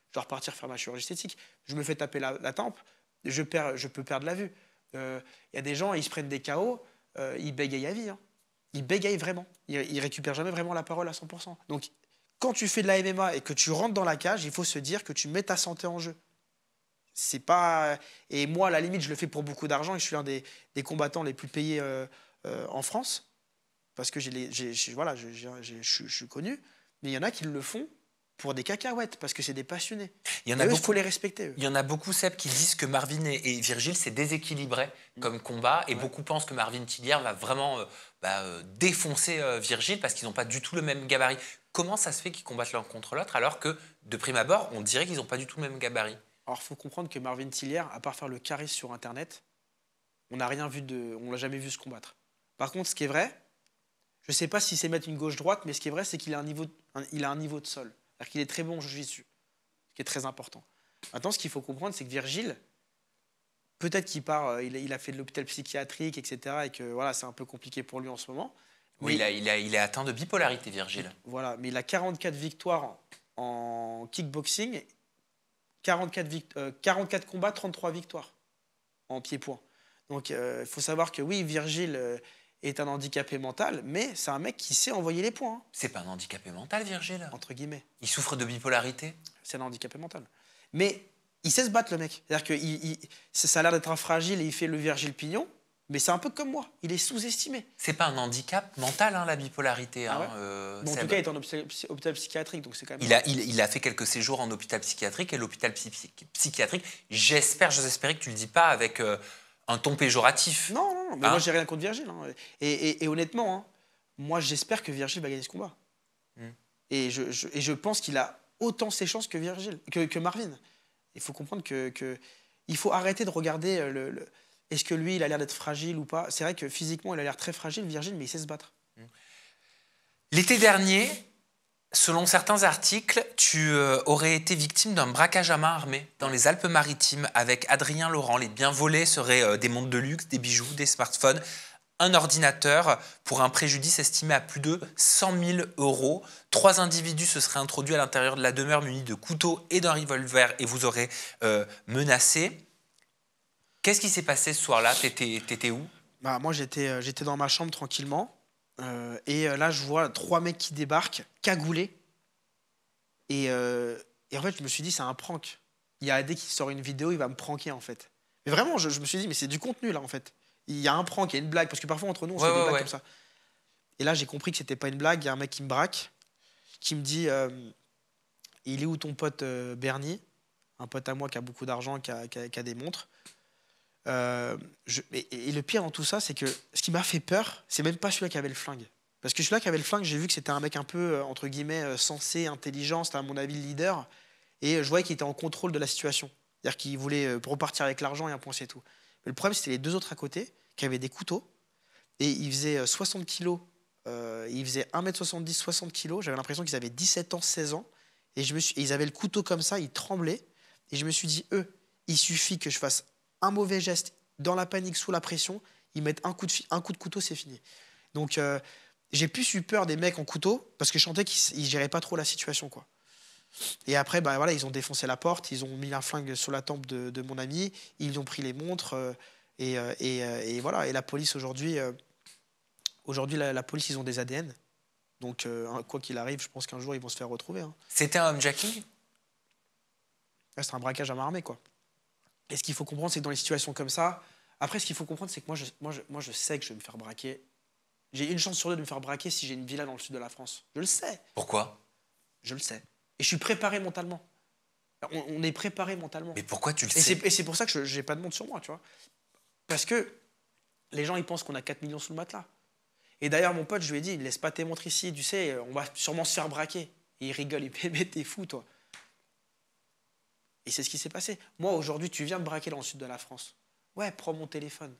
je dois repartir faire ma chirurgie esthétique. Je me fais taper la tempe, je peux perdre la vue. Y a des gens, ils se prennent des KO, ils bégayent à vie. Hein. Ils bégayent vraiment. Ils récupèrent jamais vraiment la parole à 100%. Donc, quand tu fais de la MMA et que tu rentres dans la cage, il faut se dire que tu mets ta santé en jeu. C'est pas... Et moi, à la limite, je le fais pour beaucoup d'argent et je suis un des combattants les plus payés en France parce que je suis connu. Mais il y en a qui le font pour des cacahuètes, parce que c'est des passionnés. Il faut les respecter. Eux. Il y en a beaucoup, Seb, qui disent que Marvin et Virgile, c'est déséquilibré comme combat. Et beaucoup pensent que Marvin Tillières va vraiment défoncer Virgile parce qu'ils n'ont pas du tout le même gabarit. Comment ça se fait qu'ils combattent l'un contre l'autre alors que, de prime abord, on dirait qu'ils n'ont pas du tout le même gabarit? Alors, il faut comprendre que Marvin Tillières, à part faire le charisme sur Internet, on n'a rien vu on l'a jamais vu se combattre. Par contre, ce qui est vrai, je ne sais pas si c'est mettre une gauche-droite, mais ce qui est vrai, c'est qu'il a un niveau de sol. C'est-à-dire qu'il est très bon au jiu-jitsu, ce qui est très important. Maintenant, ce qu'il faut comprendre, c'est que Virgile, peut-être qu'il part, il a fait de l'hôpital psychiatrique, etc., et que voilà, c'est un peu compliqué pour lui en ce moment. Oui, il est atteint de bipolarité, Virgile. Voilà, mais il a 44 victoires en kickboxing, 44 combats, 33 victoires en pied-point. Donc, il faut savoir que oui, Virgile est un handicapé mental, mais c'est un mec qui sait envoyer les points. Hein. C'est pas un handicapé mental, Virgile? Entre guillemets. Il souffre de bipolarité? C'est un handicapé mental. Mais il sait se battre, le mec. C'est-à-dire que ça a l'air d'être un fragile et il fait le Virgile Pignon, mais c'est un peu comme moi. Il est sous-estimé. C'est pas un handicap mental, hein, la bipolarité. Ah ouais bon, en tout cas, il est en hôpital psychiatrique, donc c'est quand même... Il a fait quelques séjours en hôpital psychiatrique, et l'hôpital psychiatrique, j'espérais que tu le dis pas avec un ton péjoratif. Non, mais moi, j'ai rien contre Virgile. Hein. Et honnêtement, hein, moi, j'espère que Virgile va gagner ce combat. Et je pense qu'il a autant ses chances que Virgile, que Marvin. Il faut comprendre il faut arrêter de regarder est-ce que lui, il a l'air d'être fragile ou pas. C'est vrai que physiquement, il a l'air très fragile, Virgile, mais il sait se battre. L'été dernier, selon certains articles, tu aurais été victime d'un braquage à main armée dans les Alpes-Maritimes avec Adrien Laurent. Les biens volés seraient des montres de luxe, des bijoux, des smartphones, un ordinateur pour un préjudice estimé à plus de 100 000 €. 3 individus se seraient introduits à l'intérieur de la demeure munis de couteaux et d'un revolver et vous auraient menacé. Qu'est-ce qui s'est passé ce soir-là? T'étais où? Moi, j'étais dans ma chambre tranquillement. Et là, je vois 3 mecs qui débarquent, cagoulés. Et en fait, je me suis dit, c'est un prank. Il y a Adé qui sort une vidéo, il va me pranker, en fait. Mais vraiment, je me suis dit, mais c'est du contenu, là, en fait. Il y a un prank, il y a une blague. Parce que parfois, entre nous, on se fait des blagues comme ça. Et là, j'ai compris que c'était pas une blague. Il y a un mec qui me braque, qui me dit, il est où ton pote Bernie? Un pote à moi qui a beaucoup d'argent, qui a des montres. Et le pire dans tout ça, c'est que ce qui m'a fait peur, c'est même pas celui-là qui avait le flingue. Parce que celui-là qui avait le flingue, j'ai vu que c'était un mec un peu, entre guillemets, sensé, intelligent, c'était à mon avis le leader. Et je voyais qu'il était en contrôle de la situation. C'est-à-dire qu'il voulait repartir avec l'argent et un point, c'est tout. Mais le problème, c'était les 2 autres à côté, qui avaient des couteaux. Et ils faisaient 60 kilos, ils faisaient 1m70, 60 kilos. J'avais l'impression qu'ils avaient 17 ans, 16 ans. Et ils avaient le couteau comme ça, ils tremblaient. Et je me suis dit, il suffit que je fasse un mauvais geste, dans la panique, sous la pression, ils mettent un coup de couteau, c'est fini. Donc, j'ai plus eu peur des mecs en couteau, parce que je sentais qu'ils géraient pas trop la situation, quoi. Et après, voilà, ils ont défoncé la porte, ils ont mis un flingue sur la tempe de mon ami, ils ont pris les montres, et voilà. Et la police, aujourd'hui, la police, ils ont des ADN. Donc, quoi qu'il arrive, je pense qu'un jour, ils vont se faire retrouver. Hein. C'était un homejacking? Ouais, c'est un braquage à main armée, quoi. Et ce qu'il faut comprendre, c'est que dans les situations comme ça... Après, ce qu'il faut comprendre, c'est que moi, je sais que je vais me faire braquer. J'ai une chance sur deux de me faire braquer si j'ai une villa dans le sud de la France. Je le sais. Pourquoi? Je le sais. Et je suis préparé mentalement. On est préparé mentalement. Mais pourquoi tu le Et sais? c'est pour ça que j'ai pas de monde sur moi, tu vois. Parce que les gens, ils pensent qu'on a 4 millions sous le matelas. Et d'ailleurs, mon pote, je lui ai dit, ne laisse pas tes montres ici, tu sais, on va sûrement se faire braquer. Et il rigole, il me dit, mais t'es fou, toi. Et c'est ce qui s'est passé. Moi, aujourd'hui, tu viens me braquer dans le sud de la France. Ouais, prends mon téléphone.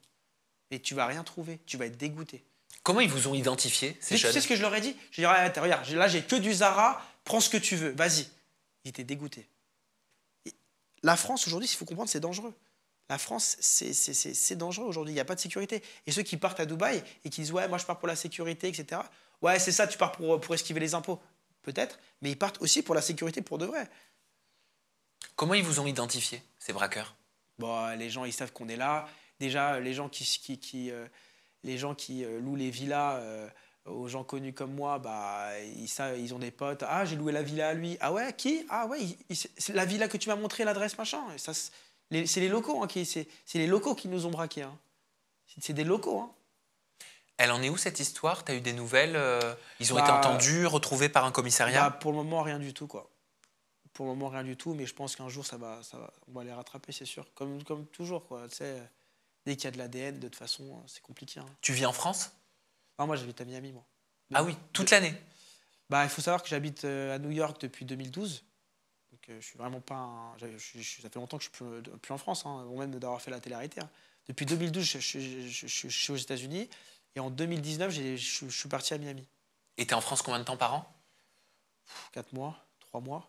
Et tu vas rien trouver, tu vas être dégoûté. Comment ils vous ont identifié, ces Mais tu jeunes? sais ce que je leur ai dit? Je leur ai dit, regarde, là, j'ai que du Zara, prends ce que tu veux, vas-y. Ils étaient dégoûtés. La France, aujourd'hui, il faut comprendre, c'est dangereux. La France, c'est dangereux aujourd'hui. Il n'y a pas de sécurité. Et ceux qui partent à Dubaï et qui disent « Ouais, moi, je pars pour la sécurité, etc. » Ouais, c'est ça, tu pars pour esquiver les impôts. Peut-être, mais ils partent aussi pour la sécurité, pour de vrai. Comment ils vous ont identifié, ces braqueurs? Bon, les gens, ils savent qu'on est là. Déjà, les gens qui louent les villas aux gens connus comme moi, bah, ils ont des potes. Ah, j'ai loué la villa à lui. Ah ouais, qui? Ah ouais, c'est la villa que tu m'as montré, l'adresse, machin. Et ça, c'est les locaux, hein, c'est les locaux qui nous ont braqués. Hein. C'est des locaux. Hein. Elle en est où, cette histoire? T'as eu des nouvelles? Ils ont été entendus, retrouvés par un commissariat? Pour le moment, rien du tout, quoi. Pour le moment, rien du tout, mais je pense qu'un jour, on va les rattraper, c'est sûr. Comme toujours, quoi. Tu sais, dès qu'il y a de l'ADN, de toute façon, c'est compliqué. Hein. Tu vis en France? Ah, moi, j'habite à Miami, moi. Ah oui, toute l'année? Bah, il faut savoir que j'habite à New York depuis 2012. Donc, je suis vraiment pas ça fait longtemps que je suis plus en France, hein, avant même d'avoir fait la télé-réalité. Hein. Depuis 2012, je suis aux États-Unis. Et en 2019, je suis parti à Miami. Et t'es en France combien de temps par an? 4 mois, 3 mois.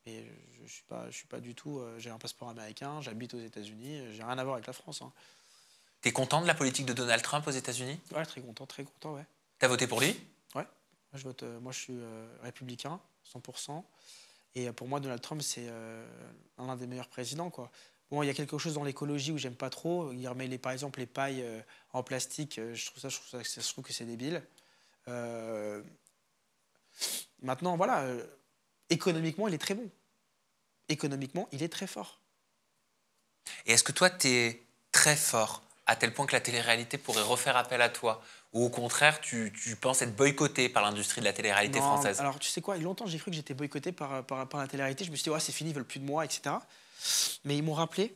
Et je suis pas du tout... j'ai un passeport américain, j'habite aux États-Unis. J'ai rien à voir avec la France. Hein. T'es content de la politique de Donald Trump aux États-Unis? Ouais, très content, ouais. T'as voté pour lui? Ouais. Moi, je suis républicain, 100%. Et pour moi, Donald Trump, c'est l'un des meilleurs présidents, quoi. Bon, il y a quelque chose dans l'écologie où j'aime pas trop. Il remet, par exemple, les pailles en plastique. Je trouve que c'est débile. Maintenant, voilà. Économiquement, il est très bon. Économiquement, il est très fort. Et est-ce que toi, t'es très fort à tel point que la télé-réalité pourrait refaire appel à toi? Ou au contraire, tu penses être boycotté par l'industrie de la télé-réalité française? Alors, tu sais quoi, longtemps, j'ai cru que j'étais boycotté par la télé-réalité. Je me suis dit, ouais, c'est fini, ils veulent plus de moi, etc. Mais ils m'ont rappelé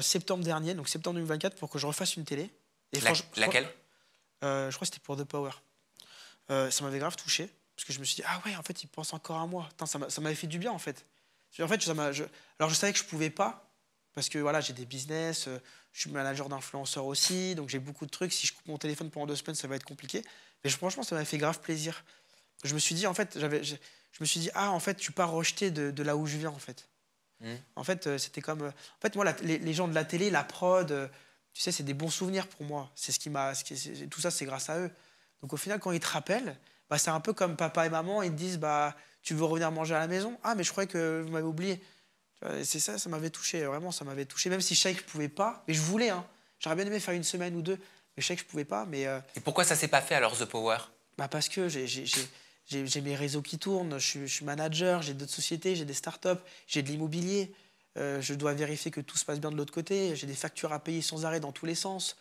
septembre dernier, donc septembre 2024, pour que je refasse une télé. Et laquelle? Je crois que c'était pour The Power. Ça m'avait grave touché, parce que je me suis dit, ah ouais, en fait, ils pensent encore à moi. Putain, ça m'avait fait du bien, en fait. En fait, alors, je savais que je pouvais pas, parce que voilà, j'ai des business, je suis manager d'influenceurs aussi, donc j'ai beaucoup de trucs. Si je coupe mon téléphone pendant 2 semaines, ça va être compliqué. Mais franchement, ça m'avait fait grave plaisir. Je me suis dit, en fait, ah, en fait, je suis pas rejeté de là où je viens, en fait. En fait, c'était comme... en fait, moi, les gens de la télé, la prod, tu sais, c'est des bons souvenirs pour moi. C'est ce qui m'a... Tout ça, c'est grâce à eux. Donc, au final, quand ils te rappellent, bah, c'est un peu comme papa et maman, ils te disent, bah, tu veux revenir manger à la maison? Ah, mais je croyais que vous m'avez oublié. C'est ça m'avait touché, vraiment, ça m'avait touché. Même si je savais que je pouvais pas, mais je voulais, hein. J'aurais bien aimé faire 1 semaine ou 2, mais je savais que je pouvais pas. Mais, Et pourquoi ça s'est pas fait alors, The Power? bah, parce que j'ai mes réseaux qui tournent, je suis manager, j'ai d'autres sociétés, j'ai des startups, j'ai de l'immobilier. Je dois vérifier que tout se passe bien de l'autre côté. J'ai des factures à payer sans arrêt dans tous les sens.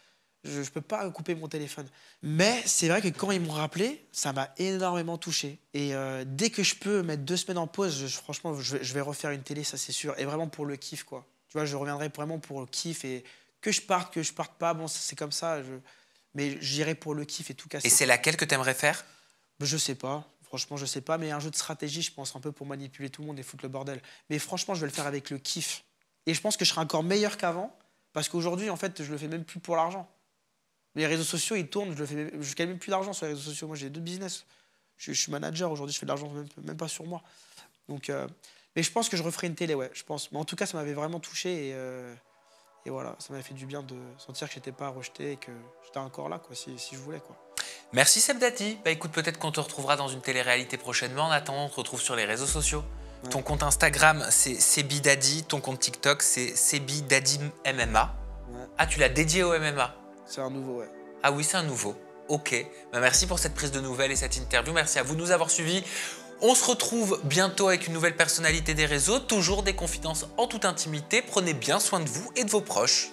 Je ne peux pas couper mon téléphone. Mais c'est vrai que quand ils m'ont rappelé, ça m'a énormément touché. Et dès que je peux mettre 2 semaines en pause, franchement, je vais refaire une télé, ça c'est sûr. Et vraiment pour le kiff, quoi. Tu vois, je reviendrai vraiment pour le kiff. Et que je parte pas, bon, c'est comme ça. Mais j'irai pour le kiff et tout casser. Et c'est laquelle que tu aimerais faire? Je sais pas. Franchement, je sais pas, mais un jeu de stratégie, je pense, un peu pour manipuler tout le monde et foutre le bordel. Mais franchement, je vais le faire avec le kiff. Et je pense que je serai encore meilleur qu'avant, parce qu'aujourd'hui, en fait, je le fais même plus pour l'argent. Les réseaux sociaux, ils tournent, je gagne même plus d'argent sur les réseaux sociaux. Moi, j'ai 2 business. Je suis manager, aujourd'hui, je fais de l'argent même pas sur moi. Donc, mais je pense que je referai une télé, ouais, je pense. Mais en tout cas, ça m'avait vraiment touché et voilà, ça m'avait fait du bien de sentir que j'étais pas rejeté et que j'étais encore là, quoi, si je voulais, quoi. Merci Seb Dati. Bah écoute, peut-être qu'on te retrouvera dans une télé-réalité prochainement. En attendant, on te retrouve sur les réseaux sociaux. Ouais. Ton compte Instagram, c'est Sebidadi. Ton compte TikTok, c'est Sebidadi MMA. Ouais. Ah, tu l'as dédié au MMA? C'est un nouveau, ouais. Ah oui, c'est un nouveau. Ok, bah, merci pour cette prise de nouvelles et cette interview. Merci à vous de nous avoir suivis. On se retrouve bientôt avec une nouvelle personnalité des réseaux. Toujours des confidences en toute intimité. Prenez bien soin de vous et de vos proches.